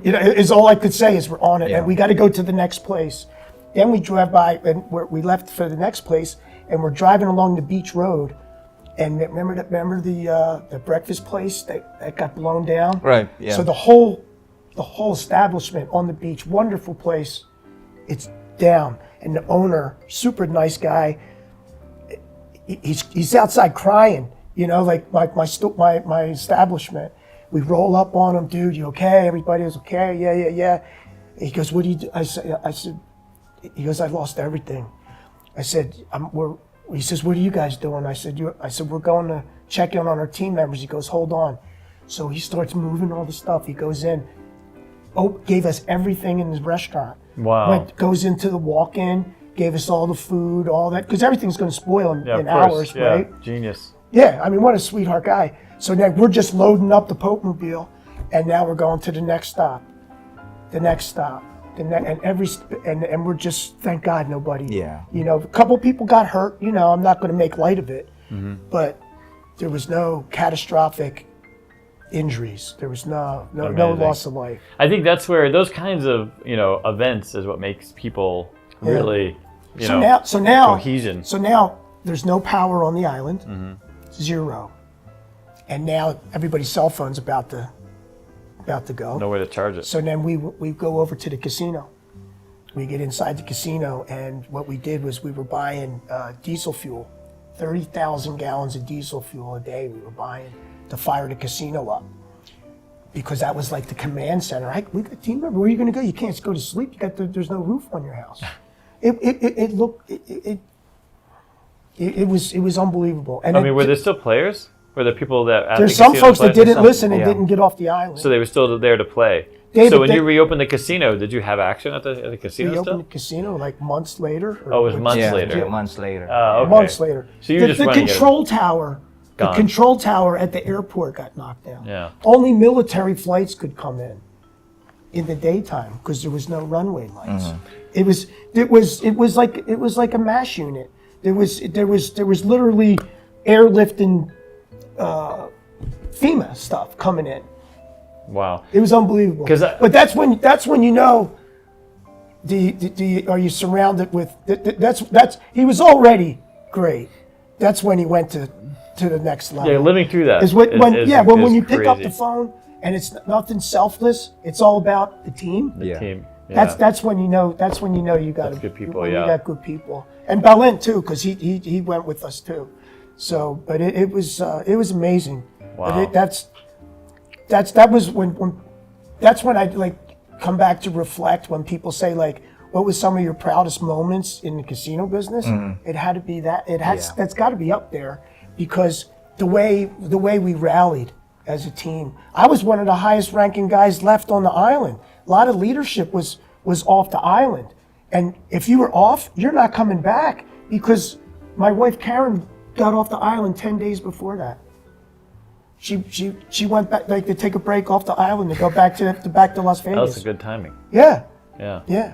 Speaker 2: is all I could say is we're on it,
Speaker 3: Yeah.
Speaker 2: and we got to go to the next place. Then we drive by, and we left for the next place, and we're driving along the beach road. And remember the breakfast place that got blown down?
Speaker 3: Right. Yeah.
Speaker 2: So the whole establishment on the beach, wonderful place, it's down. And the owner, super nice guy, he's outside crying. Like my establishment. We roll up on him, dude. You okay? Everybody was okay. Yeah. He goes, what do you do? I said. He goes, I lost everything. I said, he says, what are you guys doing? I said, we're going to check in on our team members. He goes, hold on. So he starts moving all the stuff. He goes in, gave us everything in his restaurant.
Speaker 1: Wow.
Speaker 2: Goes into the walk-in, gave us all the food, all that, because everything's going to spoil in
Speaker 1: of
Speaker 2: hours,
Speaker 1: course. Yeah.
Speaker 2: right?
Speaker 1: Genius.
Speaker 2: Yeah, I mean, what a sweetheart guy. So now we're just loading up the Pope Mobile, and now we're going to the next stop, and we're just, thank God, nobody.
Speaker 3: Yeah.
Speaker 2: A couple people got hurt. I'm not going to make light of it, but there was no catastrophic injuries. There was no loss of life.
Speaker 1: I think that's where those kinds of events is what makes people really cohesion.
Speaker 2: So now there's no power on the island, zero, and now everybody's cell phone's about to go.
Speaker 1: No way to charge it.
Speaker 2: So then we go over to the casino. We get inside the casino, and what we did was we were buying diesel fuel, 30,000 gallons of diesel fuel a day we were buying to fire the casino up. Because that was like the command center. We got a team member, where are you gonna go? You can't go to sleep, there's no roof on your house. It was unbelievable. And
Speaker 1: were there still players? Were there people that
Speaker 2: there's some folks that didn't listen and didn't get off the island.
Speaker 1: So they were still there to play. So when you reopened the casino, did you have action at the casino still?
Speaker 2: We opened the casino like months later.
Speaker 1: Oh, it was months later.
Speaker 3: Yeah, months later.
Speaker 1: Okay.
Speaker 2: Months later.
Speaker 1: So you were just running
Speaker 2: the control tower at the airport got knocked down.
Speaker 1: Yeah.
Speaker 2: Only military flights could come in the daytime because there was no runway lights. It was like a MASH unit. There was literally airlifting FEMA stuff coming in.
Speaker 1: Wow.
Speaker 2: It was unbelievable. But that's when you know are you surrounded with that's he was already great. That's when he went to the next level.
Speaker 1: Yeah, living through that.
Speaker 2: When you pick up the phone and it's nothing selfless, it's all about the team.
Speaker 1: The team. Yeah.
Speaker 2: That's when you know you got
Speaker 1: good people.
Speaker 2: You got good people. And Berlin too, because he went with us too. So, but it was amazing.
Speaker 1: Wow.
Speaker 2: That's when I like come back to reflect when people say like, what was some of your proudest moments in the casino business? It had to be that. That's got to be up there, because the way we rallied as a team. I was one of the highest ranking guys left on the island. A lot of leadership was off the island, and if you were off, you're not coming back, because my wife Karen got off the island 10 days before that. She went back to take a break off the island to go back to Las Vegas.
Speaker 1: That was a good timing.
Speaker 2: Yeah.
Speaker 1: Yeah.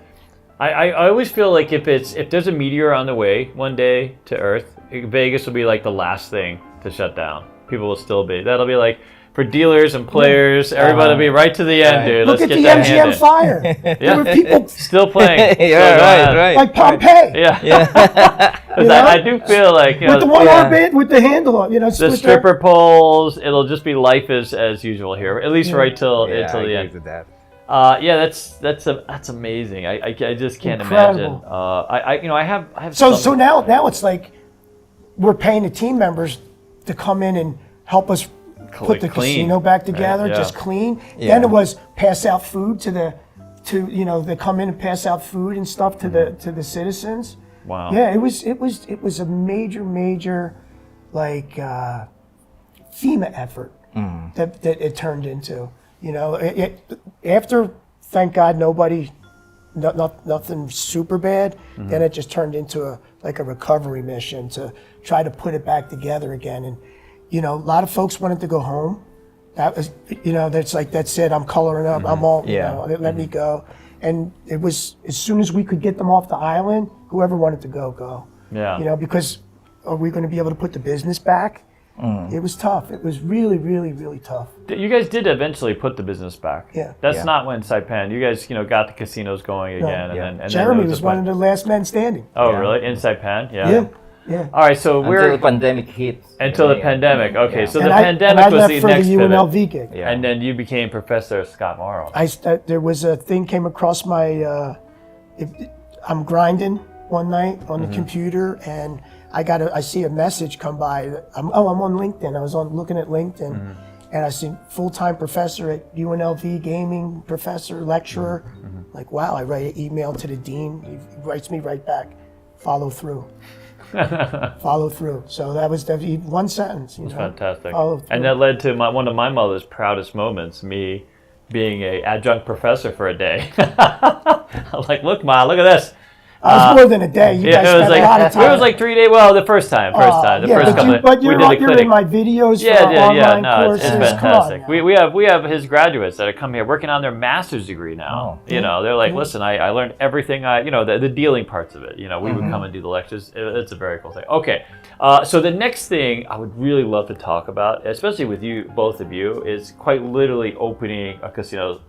Speaker 1: I always feel like if there's a meteor on the way one day to Earth, Vegas will be like the last thing to shut down. People will still be. That'll be like for dealers and players. Everybody will be right to the end, dude.
Speaker 2: Look
Speaker 1: Let's
Speaker 2: at
Speaker 1: get
Speaker 2: the
Speaker 1: that
Speaker 2: MGM
Speaker 1: hand in.
Speaker 2: fire. There were people
Speaker 1: still playing.
Speaker 3: Right.
Speaker 2: like Pompeii.
Speaker 1: Yeah. I do feel like
Speaker 2: with the one arm band with the handle on,
Speaker 1: the stripper poles. It'll just be life as usual here, at least right till the end.
Speaker 3: With that.
Speaker 1: That's amazing. I just can't
Speaker 2: Incredible.
Speaker 1: imagine. I have.
Speaker 2: So now it's like we're paying the team members to come in and help us put the casino back together,
Speaker 1: right?
Speaker 2: just clean.
Speaker 3: Yeah.
Speaker 2: Then it was pass out food they come in and pass out food and stuff to the citizens.
Speaker 1: Wow.
Speaker 2: Yeah, it was a major like FEMA effort that it turned into. After, thank God, nothing super bad. Then it just turned into a recovery mission to try to put it back together again. And a lot of folks wanted to go home. That was, that's it. I'm coloring up. I'm all, let me go. And it was, as soon as we could get them off the island, whoever wanted to go.
Speaker 1: Yeah.
Speaker 2: Because are we going to be able to put the business back? It was tough. It was really, really, really tough.
Speaker 1: You guys did eventually put the business back.
Speaker 2: Yeah.
Speaker 1: That's
Speaker 3: Yeah.
Speaker 1: not when Saipan. You guys, got the casinos going again,
Speaker 3: Yeah.
Speaker 1: and then
Speaker 2: Jeremy
Speaker 1: there
Speaker 2: was
Speaker 1: a
Speaker 2: one
Speaker 1: point-
Speaker 2: of the last men standing.
Speaker 1: Oh,
Speaker 3: Yeah.
Speaker 1: really? In Saipan? Yeah.
Speaker 2: Yeah, yeah.
Speaker 1: All right, so
Speaker 3: Until
Speaker 1: we're
Speaker 3: the pandemic hit.
Speaker 1: until the
Speaker 3: Yeah.
Speaker 1: pandemic. Okay,
Speaker 3: Yeah.
Speaker 1: so
Speaker 2: And
Speaker 1: the
Speaker 2: I
Speaker 1: pandemic was
Speaker 2: left
Speaker 1: the
Speaker 2: for
Speaker 1: next
Speaker 2: the
Speaker 1: pivot,
Speaker 2: UNLV gig.
Speaker 3: Yeah.
Speaker 1: and then you became Professor Scott Morrow.
Speaker 2: There was a thing came across my. I'm grinding one night on the computer, and I see a message come by. I'm on LinkedIn. I was looking at LinkedIn, and I see full-time professor at UNLV, gaming professor, lecturer. Like, wow! I write an email to the dean. He writes me right back. Follow through. Follow through. So that was one sentence.
Speaker 1: Fantastic.
Speaker 2: Follow through.
Speaker 1: And that led to one of my mother's proudest moments, me being a adjunct professor for a day. I'm like, look, Ma, look at this.
Speaker 2: It was more than a day. You guys
Speaker 1: it was
Speaker 2: spent a lot of time.
Speaker 1: it was like 3 days. Well, the first time. The
Speaker 2: Yeah,
Speaker 1: first couple.
Speaker 2: but
Speaker 1: we
Speaker 2: you're,
Speaker 1: did the
Speaker 2: you're
Speaker 1: clinic.
Speaker 2: in my videos for
Speaker 1: Yeah.
Speaker 2: online
Speaker 1: No,
Speaker 2: courses.
Speaker 1: it's
Speaker 2: Come on
Speaker 1: fantastic.
Speaker 2: now.
Speaker 1: We have his graduates that are coming here working on their master's degree now. They're like, listen, I learned everything. The dealing parts of it. We would come and do the lectures. It's a very cool thing. Okay, so the next thing I would really love to talk about, especially with you, both of you, is quite literally opening a casino.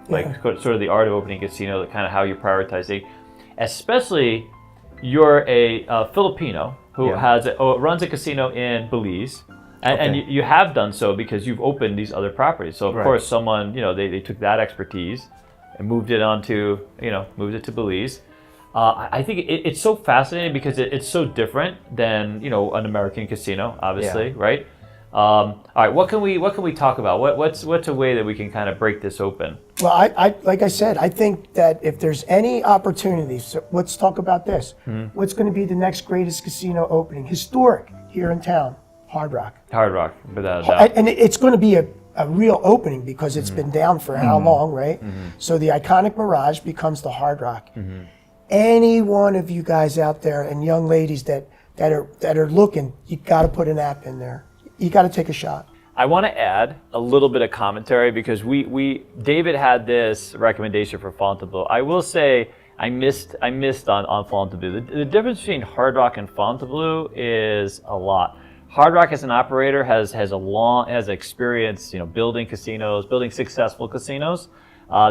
Speaker 1: Like sort of the art of opening a casino, kind of how you're prioritizing. Especially, you're a Filipino who runs a casino in Belize, and you have done so because you've opened these other properties. So of course, someone they took that expertise and moved it to Belize. I think it's so fascinating because it's so different than an American casino, obviously, right? All right, what can we talk about? What's a way that we can kind of break this open?
Speaker 2: Well, I like I said, I think that if there's any opportunities, so let's talk about this. What's going to be the next greatest casino opening? Historic here in town, Hard Rock.
Speaker 1: Hard Rock, without a doubt.
Speaker 2: And it's going to be a real opening because it's been down for how long, right? So the iconic Mirage becomes the Hard Rock. Any one of you guys out there and young ladies that are looking, you got to put an app in there. You got to take a shot.
Speaker 1: I want to add a little bit of commentary because David had this recommendation for Fontainebleau. I will say I missed on Fontainebleau. The difference between Hard Rock and Fontainebleau is a lot. Hard Rock as an operator has experience, building casinos, building successful casinos.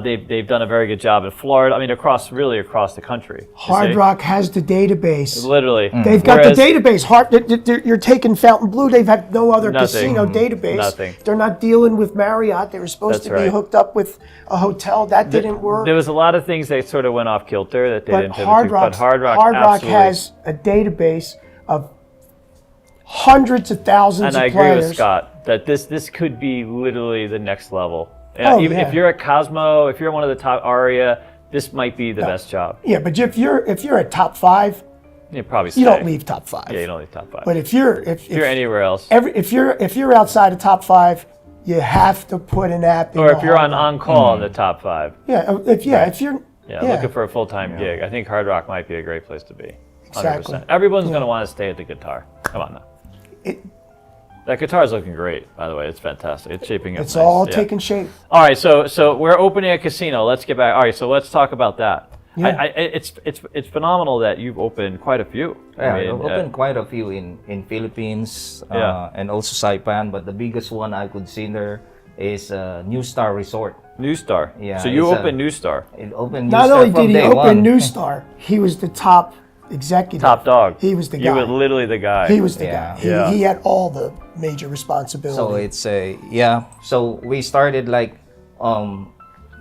Speaker 1: They've done a very good job in Florida. I mean, across the country.
Speaker 2: Hard Rock has the database.
Speaker 1: Literally,
Speaker 2: They've got the database. You're taking Fontainebleau. They've had no other casino database.
Speaker 1: Nothing.
Speaker 2: They're not dealing with Marriott. They were supposed to be hooked up with a hotel. That didn't work.
Speaker 1: There was a lot of things that sort of went off kilter that they
Speaker 2: But
Speaker 1: didn't.
Speaker 2: Hard Rock
Speaker 1: absolutely.
Speaker 2: has a database of hundreds of thousands
Speaker 1: And I
Speaker 2: of
Speaker 1: agree
Speaker 2: players.
Speaker 1: with Scott that this could be literally the next level. If you're at Cosmo, if you're one of the top Aria, this might be the best job.
Speaker 2: Yeah, but if you're at top 5,
Speaker 1: You probably
Speaker 2: you don't leave top 5.
Speaker 1: Yeah, you don't leave top 5.
Speaker 2: But if you're
Speaker 1: anywhere else,
Speaker 2: if you're outside of top 5, you have to put an app in.
Speaker 1: or if you're on call in the top 5,
Speaker 2: if you're
Speaker 1: looking for a full-time gig, I think Hard Rock might be a great place to be. 100%.
Speaker 2: Exactly.
Speaker 1: Everyone's going to want to stay at the guitar. Come on now. That guitar is looking great, by the way. It's fantastic. It's shaping up.
Speaker 2: It's
Speaker 1: nice.
Speaker 2: all taking shape.
Speaker 1: All right, so we're opening a casino. Let's get back. All right, so let's talk about that.
Speaker 2: Yeah.
Speaker 1: It's phenomenal that you've opened quite a few.
Speaker 3: Yeah, I've opened quite a few in Philippines and also Saipan, but the biggest one I could see there is New Star Resort.
Speaker 1: New Star.
Speaker 3: Yeah,
Speaker 1: So you
Speaker 3: it's
Speaker 1: opened New Star.
Speaker 3: It opened New
Speaker 2: Not
Speaker 3: Star
Speaker 2: only
Speaker 3: from
Speaker 2: did he
Speaker 3: day
Speaker 2: open
Speaker 3: one.
Speaker 2: New Star, he was the top executive.
Speaker 1: Top dog.
Speaker 2: He was the
Speaker 1: You
Speaker 2: guy.
Speaker 1: were literally the guy.
Speaker 2: He was the
Speaker 3: Yeah.
Speaker 2: guy. He had all the major responsibility.
Speaker 3: So it's So we started like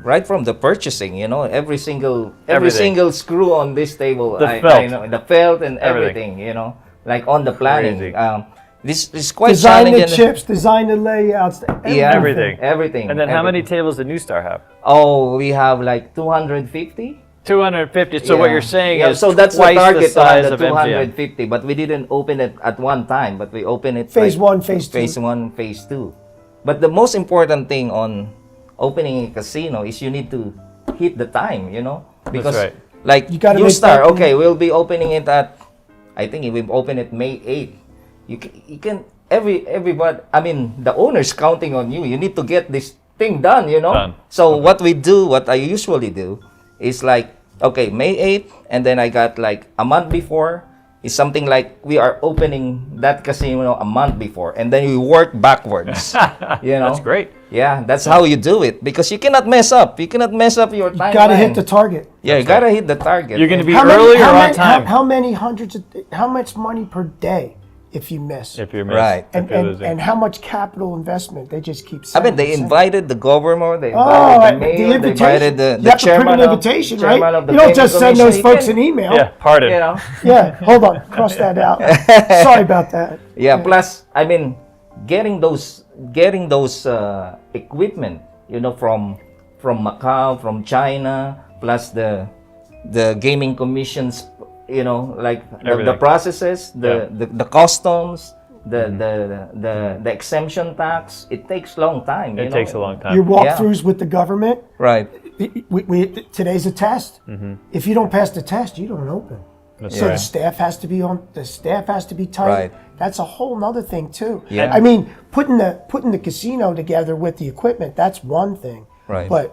Speaker 3: right from the purchasing, every single
Speaker 1: Everything.
Speaker 3: screw on this table,
Speaker 1: The
Speaker 3: I
Speaker 1: felt.
Speaker 3: know, the felt and
Speaker 1: Everything.
Speaker 3: everything, like on the planning.
Speaker 1: Crazy.
Speaker 3: This is quite
Speaker 2: design the
Speaker 3: challenging.
Speaker 2: chips, design the layouts,
Speaker 1: Everything.
Speaker 3: Everything.
Speaker 1: And then how many
Speaker 3: everything.
Speaker 1: tables did New Star have?
Speaker 3: Oh, we have like 250.
Speaker 1: 250. So what
Speaker 3: Yeah.
Speaker 1: you're saying
Speaker 3: Yeah,
Speaker 1: is
Speaker 3: so that's
Speaker 1: twice
Speaker 3: the target
Speaker 1: the size
Speaker 3: the
Speaker 1: of MGM.
Speaker 3: 250, but we didn't open it at one time, but we opened it
Speaker 2: Phase
Speaker 3: like
Speaker 2: 1, phase 2.
Speaker 3: phase 1, phase 2. But the most important thing on opening a casino is you need to hit the time, because
Speaker 1: right.
Speaker 3: like
Speaker 2: You gotta
Speaker 3: New
Speaker 2: make
Speaker 3: Star,
Speaker 2: that-
Speaker 3: okay, we'll be opening it at, I think we'll open it May 8th. You can everybody, I mean the owner's counting on you. You need to get this thing done,
Speaker 1: Done.
Speaker 3: So what I usually do is like, okay, May 8th, and then I got like a month before, is something like we are opening that casino a month before, and then we work backwards.
Speaker 1: That's great.
Speaker 3: Yeah, that's how you do it, because you cannot mess up. You cannot mess up your timeline.
Speaker 2: You got to hit the target.
Speaker 3: Yeah, you gotta hit the target.
Speaker 1: You're going to be
Speaker 2: How
Speaker 1: early
Speaker 2: many,
Speaker 1: or
Speaker 2: how
Speaker 1: on
Speaker 2: many,
Speaker 1: time.
Speaker 2: how much money per day if you miss?
Speaker 1: If you're missed.
Speaker 3: Right.
Speaker 1: If you're losing.
Speaker 2: And how much capital investment? They just keep
Speaker 3: I
Speaker 2: saying.
Speaker 3: mean, they invited the governor, they
Speaker 2: Oh,
Speaker 3: invited the mayor, they invited
Speaker 2: you
Speaker 3: the
Speaker 2: have to
Speaker 3: chairman
Speaker 2: print an
Speaker 3: of,
Speaker 2: invitation,
Speaker 3: chairman
Speaker 2: right?
Speaker 3: of the
Speaker 2: You don't
Speaker 3: gaming
Speaker 2: just send those
Speaker 3: commission.
Speaker 2: folks an email.
Speaker 1: Yeah, pardon.
Speaker 3: You know?
Speaker 2: Yeah, hold on, cross that out. Sorry about that.
Speaker 3: Yeah, plus, I mean, getting those equipment, you know, from Macau, from China, plus the gaming commissions, you know, like the processes, the customs, the exemption tax. It takes long time.
Speaker 1: It takes a long time.
Speaker 2: Your walkthroughs with the government.
Speaker 3: Right.
Speaker 2: Today's a test. If you don't pass the test, you don't open.
Speaker 1: That's
Speaker 2: So
Speaker 1: right.
Speaker 2: the staff has to be on. The staff has to be tight.
Speaker 3: Right.
Speaker 2: That's a whole nother thing too.
Speaker 3: Yeah.
Speaker 2: I mean, putting the casino together with the equipment, that's one thing.
Speaker 3: Right.
Speaker 2: But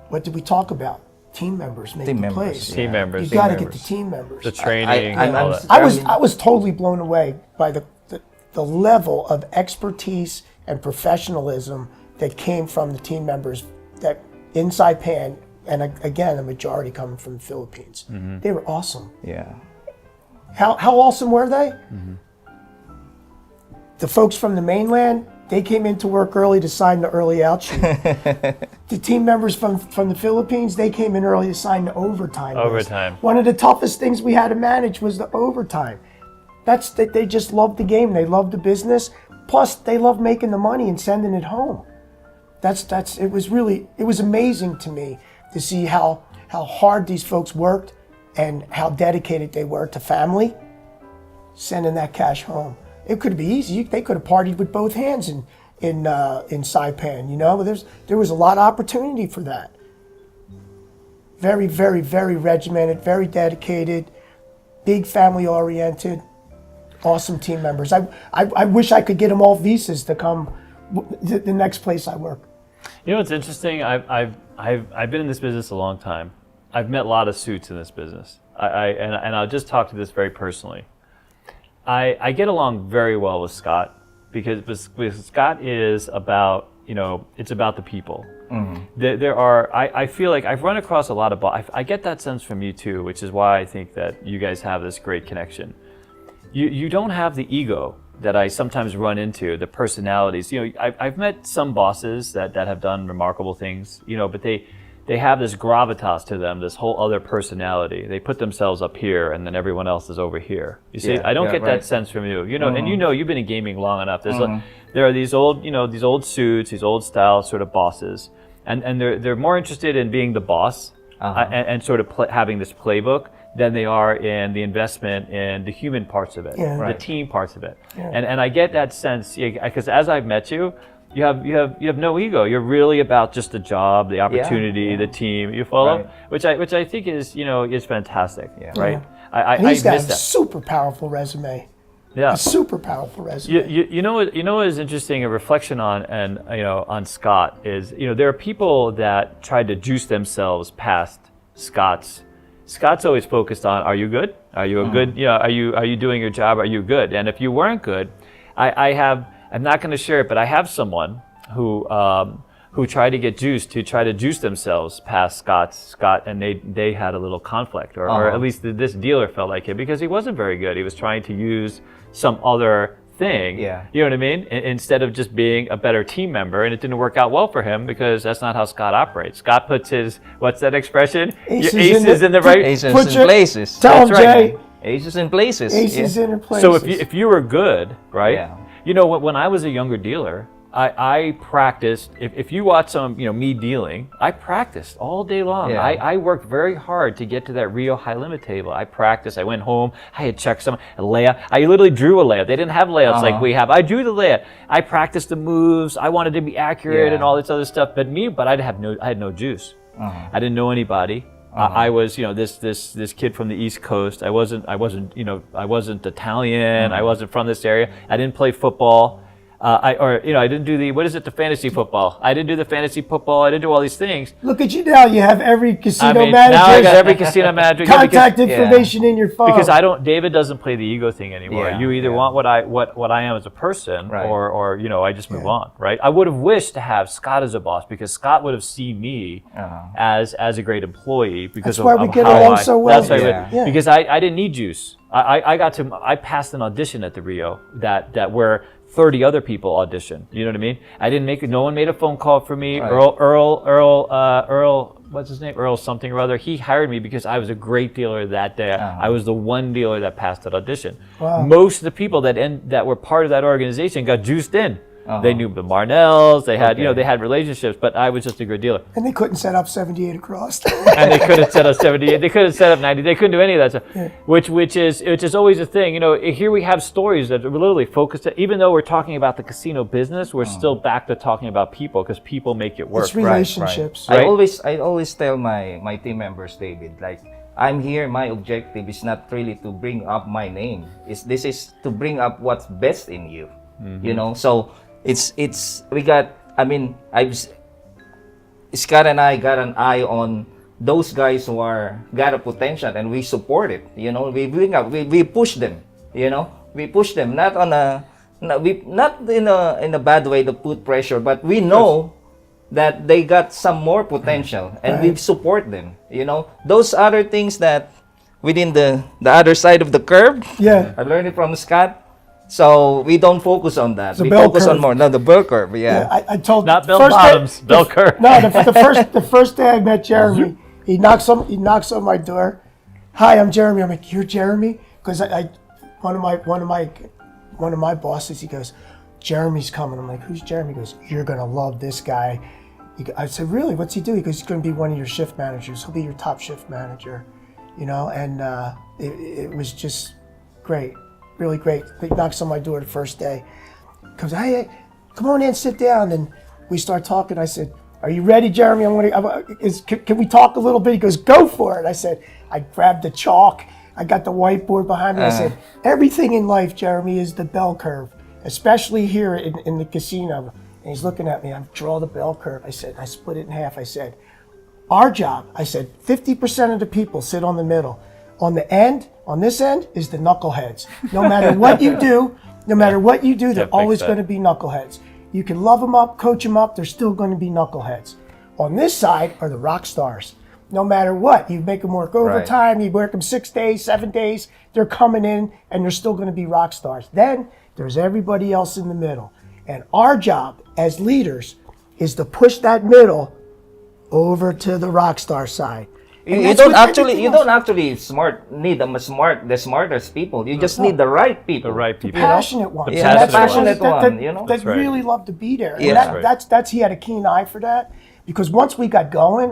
Speaker 2: what did we talk about? Team members make
Speaker 3: Team
Speaker 2: the
Speaker 3: members,
Speaker 2: plays.
Speaker 1: Team members.
Speaker 2: You got to get
Speaker 3: members.
Speaker 2: the team members.
Speaker 1: The training,
Speaker 3: I'm-
Speaker 1: all
Speaker 3: I'm-
Speaker 1: that.
Speaker 2: I was totally blown away by the level of expertise and professionalism that came from the team members that in Saipan, and again, a majority coming from the Philippines. They were awesome.
Speaker 3: Yeah.
Speaker 2: How awesome were they? The folks from the mainland, they came in to work early to sign the early out sheet. The team members from the Philippines, they came in early to sign the overtime list.
Speaker 1: Overtime.
Speaker 2: One of the toughest things we had to manage was the overtime. That's that they just loved the game. They loved the business. Plus, they loved making the money and sending it home. It was amazing to me to see how hard these folks worked and how dedicated they were to family, sending that cash home. It could be easy. They could have partied with both hands in Saipan, you know. There was a lot of opportunity for that. Very, very, very regimented, very dedicated, big family oriented, awesome team members. I wish I could get them all visas to come the next place I work.
Speaker 1: You know what's interesting? I've been in this business a long time. I've met a lot of suits in this business. And I'll just talk to this very personally. I get along very well with Scott because Scott is about, you know, it's about the people. I feel like I've run across a lot of, I get that sense from you too, which is why I think that you guys have this great connection. You don't have the ego that I sometimes run into, the personalities. You know, I've met some bosses that have done remarkable things, you know, but they have this gravitas to them, this whole other personality. They put themselves up here and then everyone else is over here. You see, I don't get that sense from you. You know, and you know, you've been in gaming long enough. There are these old, you know, these old suits, these old style sort of bosses, and they're more interested in being the boss and sort of having this playbook than they are in the investment in the human parts of it, the team parts of it. And I get that sense because as I've met you, you have no ego. You're really about just the job, the opportunity, the team. You follow, which I think is, you know, is fantastic. Right?
Speaker 2: And he's got
Speaker 1: miss
Speaker 2: a
Speaker 1: that.
Speaker 2: super powerful resume.
Speaker 1: Yeah.
Speaker 2: A super powerful resume.
Speaker 1: You know what is interesting, a reflection on, and you know, on Scott is, you know, there are people that try to juice themselves past Scott's always focused on, are you good? Are you a good, you know, are you doing your job? Are you good? And if you weren't good, I'm not going to share it, but I have someone who tried to get juiced, who tried to juice themselves past Scott, and they had a little conflict, or at least this dealer felt like it, because he wasn't very good. He was trying to use some other thing, you know what I mean, instead of just being a better team member, and it didn't work out well for him because that's not how Scott operates. Scott puts his, what's that expression?
Speaker 2: Aces
Speaker 1: Your aces in the right
Speaker 3: Aces in places.
Speaker 2: Tell him,
Speaker 1: That's right.
Speaker 2: Jay.
Speaker 3: Aces in places.
Speaker 2: Aces in places.
Speaker 1: So if you were good, right?
Speaker 3: Yeah.
Speaker 1: You know, when I was a younger dealer, I practiced. If you watch some, you know, me dealing, I practiced all day long.
Speaker 3: Yeah.
Speaker 1: I worked very hard to get to that Rio high limit table. I practiced. I went home. I had checked a layup. I literally drew a layup. They didn't have layups like we have. I drew the layup. I practiced the moves. I wanted to be accurate and all this other stuff. But I had no juice. I didn't know anybody. I was, you know, this kid from the East Coast. I wasn't, you know, I wasn't Italian. I wasn't from this area. I didn't play football. I didn't do the fantasy football. I didn't do the fantasy football. I didn't do all these things.
Speaker 2: Look at you now. You have every casino
Speaker 1: Now I
Speaker 2: manager
Speaker 1: got every casino manager.
Speaker 2: contact information in your phone.
Speaker 1: Because David doesn't play the ego thing anymore. You either want what I am as a person, or I just move on, right? I would have wished to have Scott as a boss, because Scott would have seen me as a great employee, because
Speaker 2: that's why we get along so well.
Speaker 1: Because I didn't need juice. I passed an audition at the Rio that where 30 other people auditioned. You know what I mean? No one made a phone call for me. Right. Earl, what's his name? Earl something or other. He hired me because I was a great dealer that day. I was the one dealer that passed that audition. Wow. Most of the people that were part of that organization got juiced in. They knew the Marnells. They had, they had relationships, but I was just a good dealer.
Speaker 2: And they couldn't set up 78 across.
Speaker 1: And they couldn't set up 78. They couldn't set up 90. They couldn't do any of that stuff. Which is always a thing. Here we have stories that are literally focused. Even though we're talking about the casino business, we're still back to talking about people, because people make it work.
Speaker 2: It's relationships.
Speaker 3: Right. I always tell my team members, David, like, I'm here. My objective is not really to bring up my name. This is to bring up what's best in you. So. Scott and I got an eye on those guys who got a potential, and we support it. We push them. We push them not in a bad way to put pressure, but we know that they got some more potential, and we support them. Those other things that within the other side of the curve. Yeah, I learned it from Scott. So we don't focus on that. We focus on more. No, the bell curve.
Speaker 2: I told
Speaker 1: not bell bottoms, bell curve.
Speaker 2: No, the first day I met Jeremy, he knocks on my door. Hi, I'm Jeremy. I'm like, you're Jeremy? Because one of my bosses, he goes, Jeremy's coming. I'm like, who's Jeremy? He goes, you're gonna love this guy. I said, really? What's he do? He goes, he's gonna be one of your shift managers. He'll be your top shift manager. And it was just great. Really great. He knocks on my door the first day. Comes, hey, come on in, sit down. And we start talking. I said, are you ready, Jeremy? Can we talk a little bit? He goes, go for it. I said, I grabbed the chalk. I got the whiteboard behind me. I said, everything in life, Jeremy, is the bell curve, especially here in the casino. And he's looking at me. I draw the bell curve. I said, I split it in half. I said, our job, I said, 50% of the people sit on the middle. On this end is the knuckleheads. No matter what you do, they're always going to be knuckleheads. You can love them up, coach them up, they're still going to be knuckleheads. On this side are the rock stars. No matter what, you make them work overtime, you work them 6 days, 7 days, they're coming in and they're still going to be rock stars. Then there's everybody else in the middle. And our job as leaders is to push that middle over to the rock star side.
Speaker 3: You don't actually need the smartest people. You just need the right people.
Speaker 1: The right people.
Speaker 2: The passionate ones.
Speaker 3: The passionate one.
Speaker 2: That really love to be there. And he had a keen eye for that, because once we got going,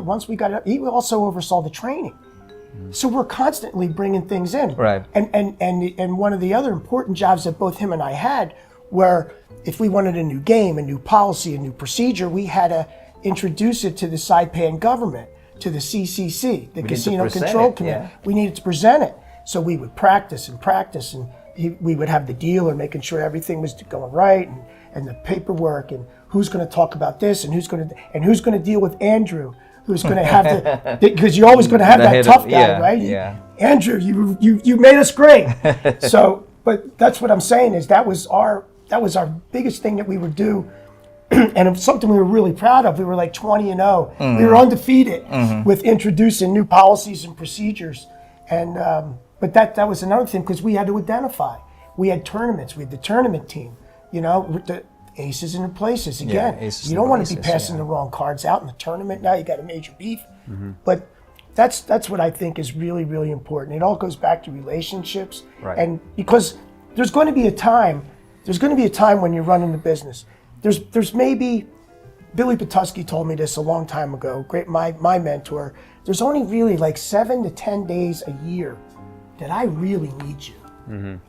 Speaker 2: he also oversaw the training. So we're constantly bringing things in.
Speaker 3: Right.
Speaker 2: And one of the other important jobs that both him and I had, where if we wanted a new game, a new policy, a new procedure, we had to introduce it to the Saipan government, to the CCC, the Casino Control Committee. We needed to present it. So we would practice, and we would have the dealer making sure everything was going right, and the paperwork, and who's going to talk about this, and who's going to deal with Andrew, who's going to have because you're always going to have that tough guy, right? Yeah. Andrew, you made us great. So, but that's what I'm saying is that was our biggest thing that we would do. And it was something we were really proud of. We were like 20-0. We were undefeated with introducing new policies and procedures. And but that was another thing, because we had to identify. We had tournaments. We had the tournament team. With the aces in the places. Again, you don't want to be passing the wrong cards out in the tournament. Now you got a major beef. But that's what I think is really, really important. It all goes back to relationships.
Speaker 3: Right.
Speaker 2: And because there's going to be a time when you're running the business. There's maybe, Billy Petusky told me this a long time ago, my mentor, there's only really like 7 to 10 days a year that I really need you.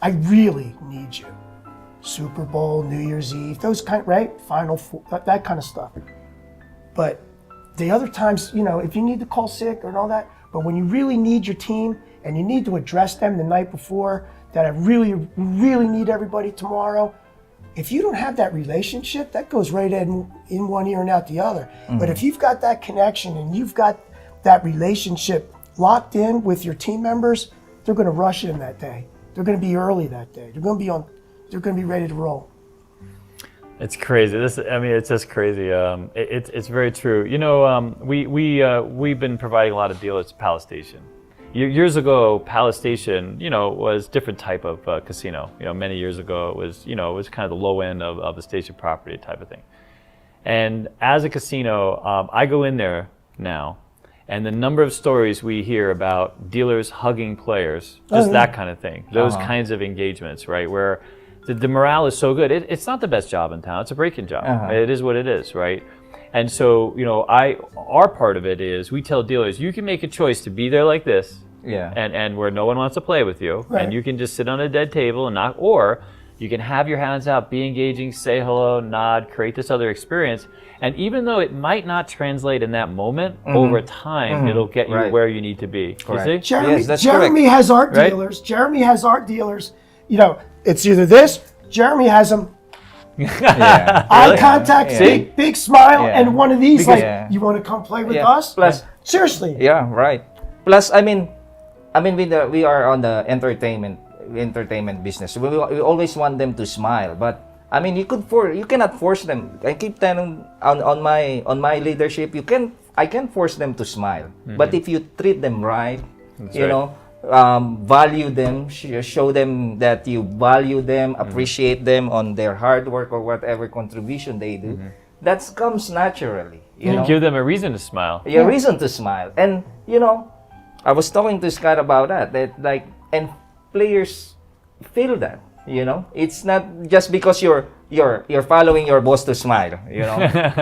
Speaker 2: I really need you. Super Bowl, New Year's Eve, those right? Final Four, that kind of stuff. But the other times, if you need to call sick or all that, but when you really need your team and you need to address them the night before, that I really, really need everybody tomorrow, If you don't have that relationship, that goes right in one ear and out the other. But if you've got that connection and you've got that relationship locked in with your team members, they're going to rush in that day. They're going to be early that day. They're going to be ready to roll.
Speaker 1: It's crazy. It's just crazy. It's very true. You know, we've been providing a lot of dealers to Palace Station. Years ago, Palace Station, was different type of casino. Many years ago, it was kind of the low end of the station property type of thing. And as a casino, I go in there now, and the number of stories we hear about dealers hugging players, just that kind of thing, those kinds of engagements, right? Where the morale is so good. It's not the best job in town. It's a break-in job. It is what it is, right? And so, our part of it is we tell dealers, you can make a choice to be there like this, and where no one wants to play with you, and you can just sit on a dead table and knock, or you can have your hands out, be engaging, say hello, nod, create this other experience. And even though it might not translate in that moment, over time, it'll get you where you need to be. You see?
Speaker 2: Jeremy has art dealers. Jeremy has art dealers. It's either this, Jeremy has them. Eye contact, big smile, and one of these, you want to come play with us?
Speaker 3: Plus,
Speaker 2: seriously.
Speaker 3: Yeah, right. Plus, we are on the entertainment business. We always want them to smile, but you cannot force them. I keep telling on my leadership, I can force them to smile. But if you treat them right, value them, show them that you value them, appreciate them on their hard work or whatever contribution they do, that comes naturally.
Speaker 1: You give them a reason to smile.
Speaker 3: A reason to smile. And I was talking to Scott about that and players feel that. It's not just because you're following your boss to smile.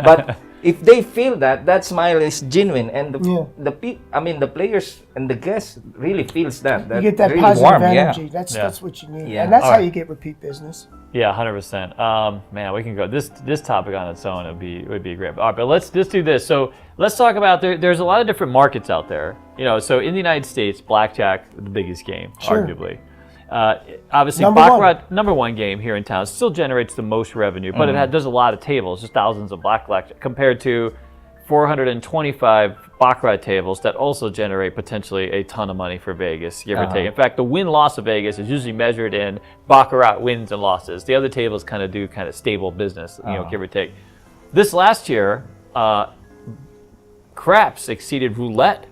Speaker 3: But if they feel that smile is genuine, and the players and the guests really feels that.
Speaker 2: You get that
Speaker 3: really
Speaker 2: positive
Speaker 3: warm.
Speaker 2: energy. That's what you need, and that's how you get repeat business.
Speaker 1: Yeah, 100%. Man, we can go this topic on its own. It would be great. All right, but let's just do this. So let's talk about there's a lot of different markets out there. So in the United States, blackjack the biggest game, arguably. Obviously, baccarat, number one game here in town, still generates the most revenue, but it does a lot of tables, just thousands of blackjack, compared to 425 baccarat tables that also generate potentially a ton of money for Vegas, give or take. In fact, the win-loss of Vegas is usually measured in baccarat wins and losses. The other tables kind of stable business, give or take. This last year, craps exceeded roulette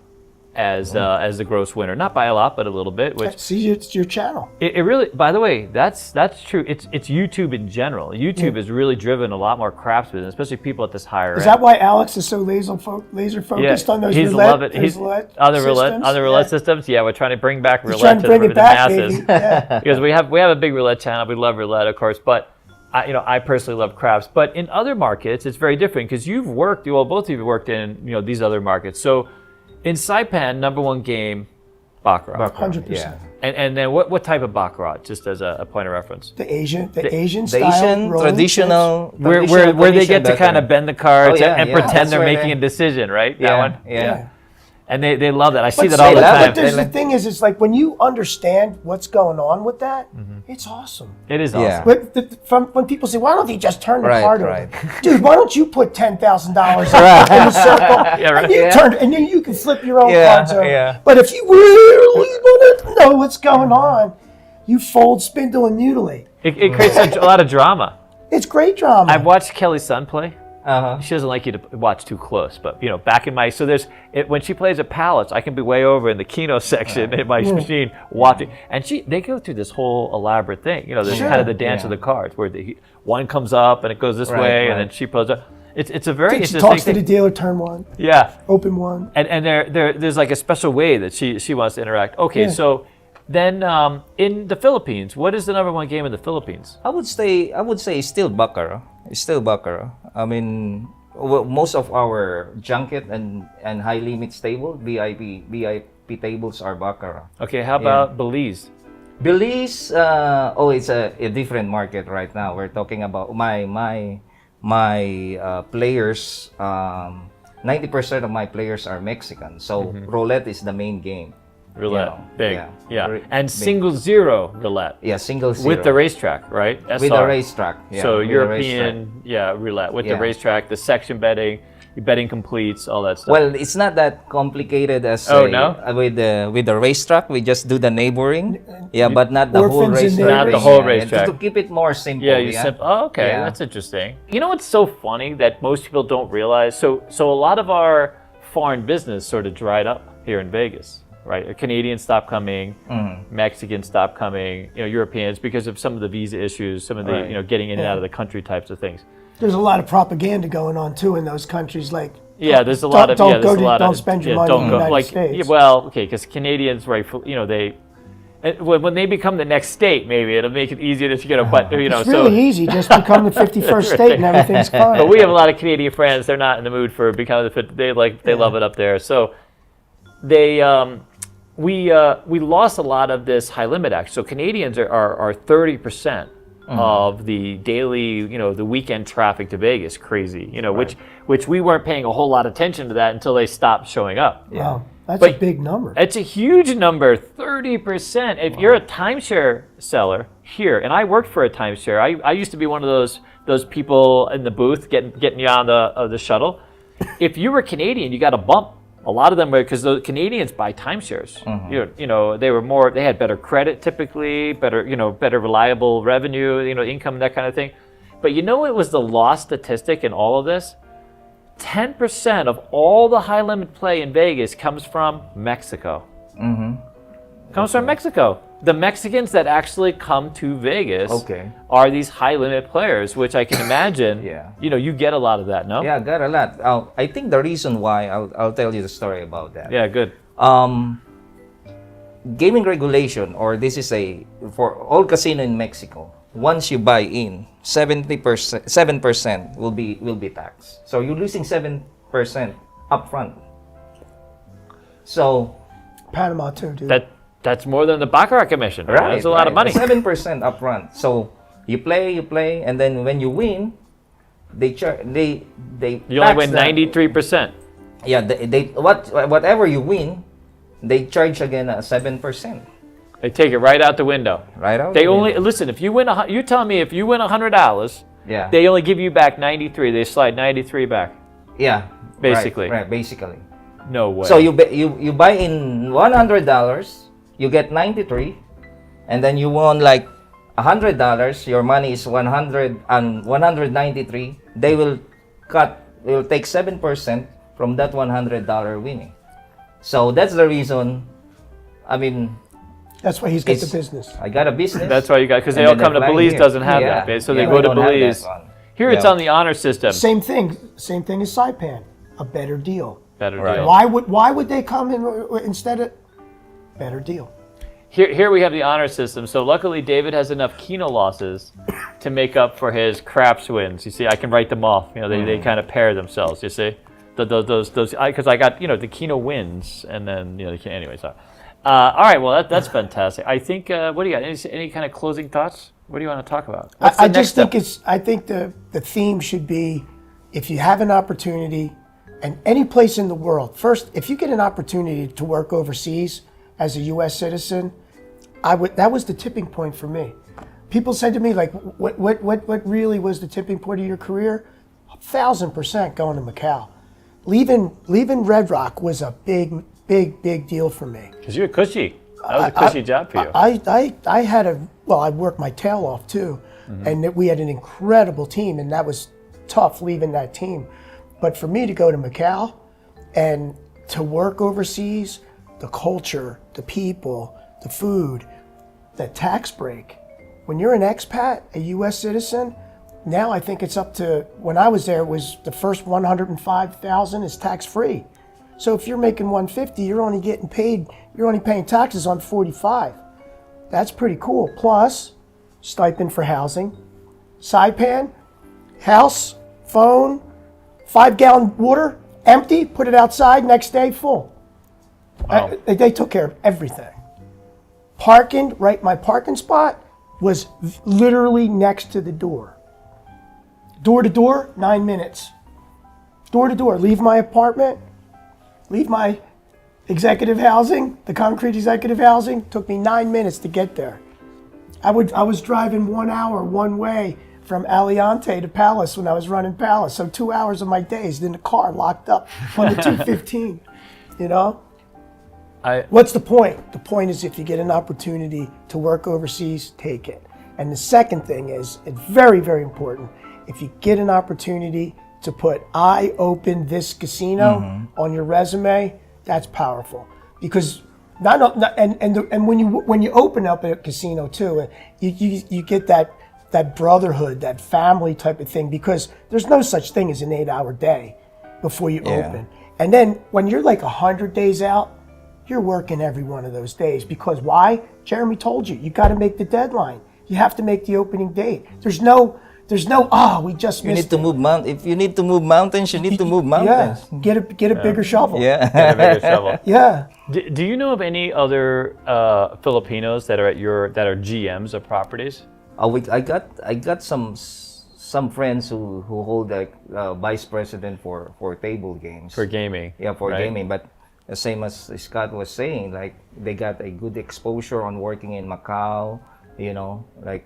Speaker 1: as the gross winner, not by a lot, but a little bit. Which
Speaker 2: see, it's your channel.
Speaker 1: It really, by the way, that's true. It's YouTube in general. YouTube has really driven a lot more craps business, especially people at this higher end.
Speaker 2: Is that why Alex is so laser focused on those roulette
Speaker 1: roulette systems? Yeah, we're trying to bring back roulette to the masses. Because we have a big roulette channel. We love roulette, of course, but I personally love craps. But in other markets, it's very different because both of you worked in these other markets. So in Saipan, number one game, baccarat.
Speaker 2: 100%.
Speaker 3: Yeah.
Speaker 1: And then what type of baccarat, just as a point of reference?
Speaker 2: The Asian style,
Speaker 3: traditional,
Speaker 1: where they get to kind of bend the cards and pretend they're making a decision, right?
Speaker 3: Yeah,
Speaker 1: that one?
Speaker 3: Yeah.
Speaker 1: And they love that. I see that all the
Speaker 2: But
Speaker 1: time.
Speaker 2: the thing is, it's like when you understand what's going on with that, it's awesome.
Speaker 1: It is awesome.
Speaker 2: But when people say, why don't they just turn the card over?
Speaker 3: Right.
Speaker 2: Dude, why don't you put $10,000 in the circle and you turn, and then you can flip your own cards over.
Speaker 3: Yeah.
Speaker 2: But if you really want to know what's going on, you fold, spindle, and mutilate.
Speaker 1: It creates a lot of drama.
Speaker 2: It's great drama.
Speaker 1: I've watched Kelly's son play. She doesn't like you to watch too close, but back in my when she plays at Palace, I can be way over in the Keno section in my machine watching, and they go through this whole elaborate thing. There's kind of the dance of the cards where one comes up and it goes this way, and then she pulls up. It's a very interesting
Speaker 2: thing. She talks to
Speaker 1: thing.
Speaker 2: the dealer, turn one.
Speaker 1: Yeah.
Speaker 2: Open one.
Speaker 1: And there's like a special way that she wants to interact. Okay, so then in the Philippines, what is the number one game in the Philippines?
Speaker 3: I would say still baccarat. It's still baccarat. Most of our junket and high limits table, VIP tables are baccarat.
Speaker 1: Okay, how about Belize?
Speaker 3: Belize, it's a different market right now. We're talking about my players. 90% of my players are Mexican, so roulette is the main game.
Speaker 1: roulette, big,
Speaker 3: very
Speaker 1: and
Speaker 3: big.
Speaker 1: single zero roulette.
Speaker 3: Yeah, single zero.
Speaker 1: With the racetrack, right?
Speaker 3: With the
Speaker 1: SR.
Speaker 3: racetrack. Yeah,
Speaker 1: So
Speaker 3: with the
Speaker 1: European,
Speaker 3: racetrack.
Speaker 1: roulette with the
Speaker 3: Yeah.
Speaker 1: racetrack, the section betting, betting completes, all that stuff.
Speaker 3: Well, it's not that complicated as
Speaker 1: no?
Speaker 3: with the racetrack. We just do the neighboring, but not the whole
Speaker 2: Orphans and
Speaker 3: racetrack.
Speaker 1: Not the
Speaker 2: neighbors.
Speaker 1: whole
Speaker 3: Yeah,
Speaker 1: racetrack.
Speaker 3: to keep it more simple.
Speaker 1: Yeah, oh, okay,
Speaker 3: Yeah.
Speaker 1: that's interesting. You know what's so funny that most people don't realize? So a lot of our foreign business sort of dried up here in Vegas, right? Canadians stopped coming, Mexicans stopped coming, Europeans because of some of the visa issues, some of the
Speaker 3: Right.
Speaker 1: getting in and out of the country types of things.
Speaker 2: There's a lot of propaganda going on too in those countries. Like,
Speaker 1: Yeah, there's a lot of
Speaker 2: don't
Speaker 1: there's
Speaker 2: go
Speaker 1: a
Speaker 2: to,
Speaker 1: lot
Speaker 2: don't
Speaker 1: of
Speaker 2: spend your
Speaker 1: yeah,
Speaker 2: money
Speaker 1: don't
Speaker 2: in the
Speaker 1: go
Speaker 2: United
Speaker 1: like
Speaker 2: States.
Speaker 1: well, okay, because Canadians, right? When they become the next state, maybe it'll make it easier to get a but
Speaker 2: It's really easy. Just become the 51st state and everything's fine.
Speaker 1: But we have a lot of Canadian friends. They're not in the mood for becoming the they love it up there. So we lost a lot of this high limit act. So Canadians are 30% of the daily, the weekend traffic to Vegas. Crazy, which we weren't paying a whole lot of attention to that until they stopped showing up.
Speaker 2: Wow, that's
Speaker 1: But
Speaker 2: a big number.
Speaker 1: It's a huge number, 30%. If you're a timeshare seller here, and I worked for a timeshare, I used to be one of those people in the booth getting you on the shuttle. If you were Canadian, you got a bump. A lot of them were because the Canadians buy timeshares. They had better credit typically, better reliable revenue, income, that kind of thing. But it was the lost statistic in all of this. 10% of all the high limit play in Vegas comes from Mexico. Comes from Mexico. The Mexicans that actually come to Vegas are these high limit players, which I can imagine. You get a lot of that, no?
Speaker 3: Yeah, got a lot. I think the reason why I'll tell you the story about that.
Speaker 1: Yeah, good.
Speaker 3: Gaming regulation, or this is for all casino in Mexico. Once you buy in, 7% will be taxed. So you're losing 7% upfront. So
Speaker 2: Panama too, dude.
Speaker 1: That's more than the Baccarat commission. Right? That's a lot of money.
Speaker 3: 7% upfront. So you play, and then when you win, they
Speaker 1: You only win 93%.
Speaker 3: Yeah, whatever you win, they charge again 7%.
Speaker 1: They take it right out the window.
Speaker 3: Right out.
Speaker 1: They only listen. If you win, you tell me if you win $100, they only give you back 93. They slide 93 back.
Speaker 3: Yeah,
Speaker 1: basically.
Speaker 3: Right, basically.
Speaker 1: No way.
Speaker 3: So you buy in $100, you get 93, and then you won like $100. Your money is 100 and 193. They will take 7% from that $100 winning. So that's the reason. I mean,
Speaker 2: that's why he's got the business.
Speaker 3: I got a business.
Speaker 1: That's why you got, because they all come to Belize. Doesn't have that, so they go to Belize. Here it's on the honor system.
Speaker 2: Same thing as Saipan. A better deal.
Speaker 1: Better deal.
Speaker 2: Why would they come in instead of better deal?
Speaker 1: Here we have the honor system. So luckily David has enough Keno losses to make up for his craps wins. You see, I can write them off. They kind of pair themselves. You see, those because I got the Keno wins, and then anyway. So all right, well that's fantastic. I think what do you got? Any kind of closing thoughts? What do you want to talk about?
Speaker 2: I think the theme should be, if you have an opportunity, and any place in the world. First, if you get an opportunity to work overseas as a U.S. citizen, that was the tipping point for me. People said to me, like, what really was the tipping point of your career? 1,000% going to Macau. Leaving Red Rock was a big deal for me.
Speaker 1: Because you're cushy. That was a cushy job for you.
Speaker 2: I worked my tail off too, and we had an incredible team, and that was tough leaving that team. But for me to go to Macau and to work overseas, the culture, the people, the food, the tax break. When you're an expat, a U.S. citizen, now I think it's up to, when I was there, it was the first $105,000 is tax free. So if you're making $150, you're only paying taxes on $45. That's pretty cool. Plus, stipend for housing. Saipan, house, phone, 5-gallon water, empty, put it outside, next day full.
Speaker 1: Wow.
Speaker 2: They took care of everything. Parking, my parking spot was literally next to the door. Door to door, 9 minutes. Door to door, leave my apartment, leave my executive housing, the concrete executive housing, took me 9 minutes to get there. I was driving 1 hour one way from Aliante to Palace when I was running Palace. So 2 hours of my days in the car locked up on the 215, you know? What's the point? The point is if you get an opportunity to work overseas, take it. And the second thing is, it's very, very important, if you get an opportunity to put I opened this casino on your resume, that's powerful. Because when you open up a casino too, you get that brotherhood, that family type of thing, because there's no such thing as an 8-hour day before you open. And then when you're like 100 days out, you're working every one of those days. Because why? Jeremy told you got to make the deadline. You have to make the opening date. There's no, we just
Speaker 3: You
Speaker 2: missed
Speaker 3: need to move if you need to move mountains, you need to move mountains.
Speaker 2: Yeah, get a bigger shovel.
Speaker 3: Yeah.
Speaker 1: Get a bigger shovel.
Speaker 2: Yeah.
Speaker 1: Do you know of any other Filipinos that are GMs of properties?
Speaker 3: I got some friends who hold like vice president for table games.
Speaker 1: For gaming.
Speaker 3: Yeah, for
Speaker 1: right?
Speaker 3: gaming. But the same as Scott was saying, like they got a good exposure on working in Macau. You know, like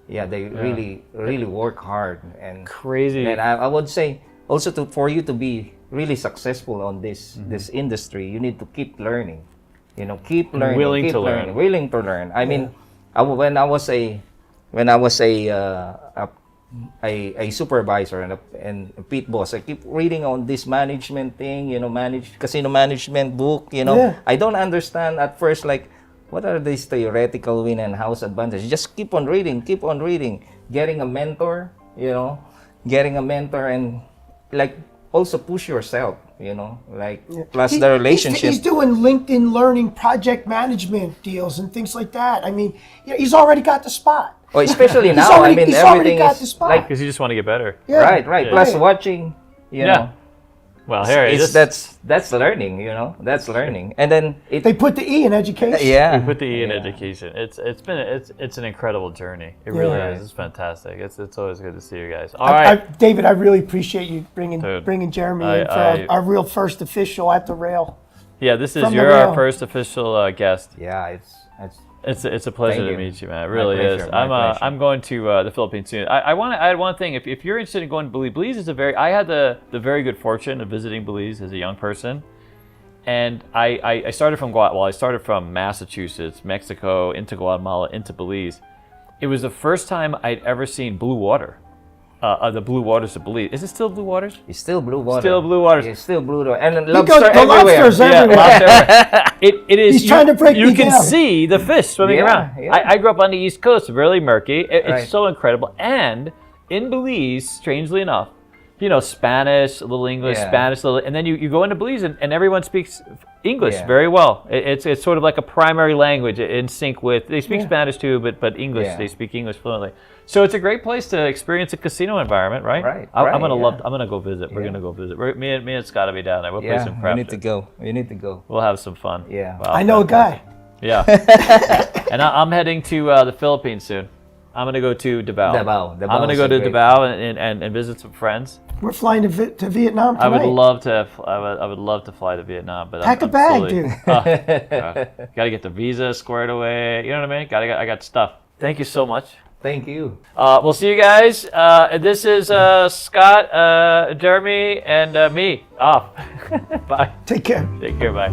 Speaker 3: they really work hard and
Speaker 1: crazy.
Speaker 3: And I would say also for you to be really successful on this industry, you need to keep learning. You know, keep learning,
Speaker 1: willing
Speaker 3: keep
Speaker 1: to
Speaker 3: learning,
Speaker 1: learn.
Speaker 3: willing to learn. I mean, when I was a supervisor and a pit boss, I keep reading on this management thing, you know, casino management book, you know.
Speaker 2: Yeah.
Speaker 3: I don't understand at first, like, what are these theoretical win and house advantage? Just keep on reading, getting a mentor, you know, and like also push yourself, you know, like plus the relationship.
Speaker 2: He's doing LinkedIn Learning project management deals and things like that. I mean, he's already got the spot.
Speaker 3: Oh, especially now,
Speaker 2: he's already got the spot.
Speaker 1: Because you just want to get better.
Speaker 2: Yeah.
Speaker 3: Right. Plus watching, you know.
Speaker 1: Well, here
Speaker 3: that's learning, you know. That's learning, and then
Speaker 2: they put the E in education.
Speaker 3: Yeah,
Speaker 1: we put the E in education. It's an incredible journey. It really is. It's fantastic. It's always good to see you guys. All right,
Speaker 2: David, I really appreciate you bringing Jeremy in for our real first official at the rail.
Speaker 1: Yeah, you're our first official guest.
Speaker 3: Yeah,
Speaker 1: It's a pleasure to meet you, man. It really is.
Speaker 3: Pleasure.
Speaker 1: I'm going to the Philippines soon. I want to add one thing. If you're interested in going to Belize, Belize is I had the very good fortune of visiting Belize as a young person, and I started from Massachusetts, Mexico, into Guatemala, into Belize. It was the first time I'd ever seen blue water. The blue waters of Belize. Is it still blue waters?
Speaker 3: It's still blue water.
Speaker 1: Still blue waters.
Speaker 3: It's still blue water. And
Speaker 2: The
Speaker 3: everywhere.
Speaker 2: lobsters everywhere.
Speaker 1: It is.
Speaker 2: He's trying to break
Speaker 1: You
Speaker 2: me
Speaker 1: can
Speaker 2: down.
Speaker 1: see the fish swimming around.
Speaker 3: Yeah.
Speaker 1: I grew up on the East Coast, really murky. It's
Speaker 3: Right.
Speaker 1: so incredible. And in Belize, strangely enough, you know, Spanish, a little English, Spanish, and then you go into Belize and everyone speaks English very well. It's sort of like a primary language in sync with. They speak Spanish too, but English. They speak English fluently. So it's a great place to experience a casino environment, right?
Speaker 3: Right.
Speaker 1: I'm gonna go visit. We're gonna go visit. Me and Scott will be down there. We'll play some crap.
Speaker 3: We need to go.
Speaker 1: We'll have some fun.
Speaker 3: Yeah.
Speaker 1: Wow,
Speaker 2: I know a guy.
Speaker 1: Yeah. And I'm heading to the Philippines soon. I'm gonna go to Davao.
Speaker 3: Davao
Speaker 1: I'm gonna go to Davao and visit some friends.
Speaker 2: We're flying to Vietnam tonight.
Speaker 1: I would love to fly to Vietnam, but
Speaker 2: Pack a bag, dude.
Speaker 1: Gotta get the visa squared away. You know what I mean? I got stuff. Thank you so much.
Speaker 3: Thank you.
Speaker 1: We'll see you guys. This is Scott, Jeremy, and me. Off. Bye.
Speaker 2: Take care.
Speaker 1: Take care. Bye.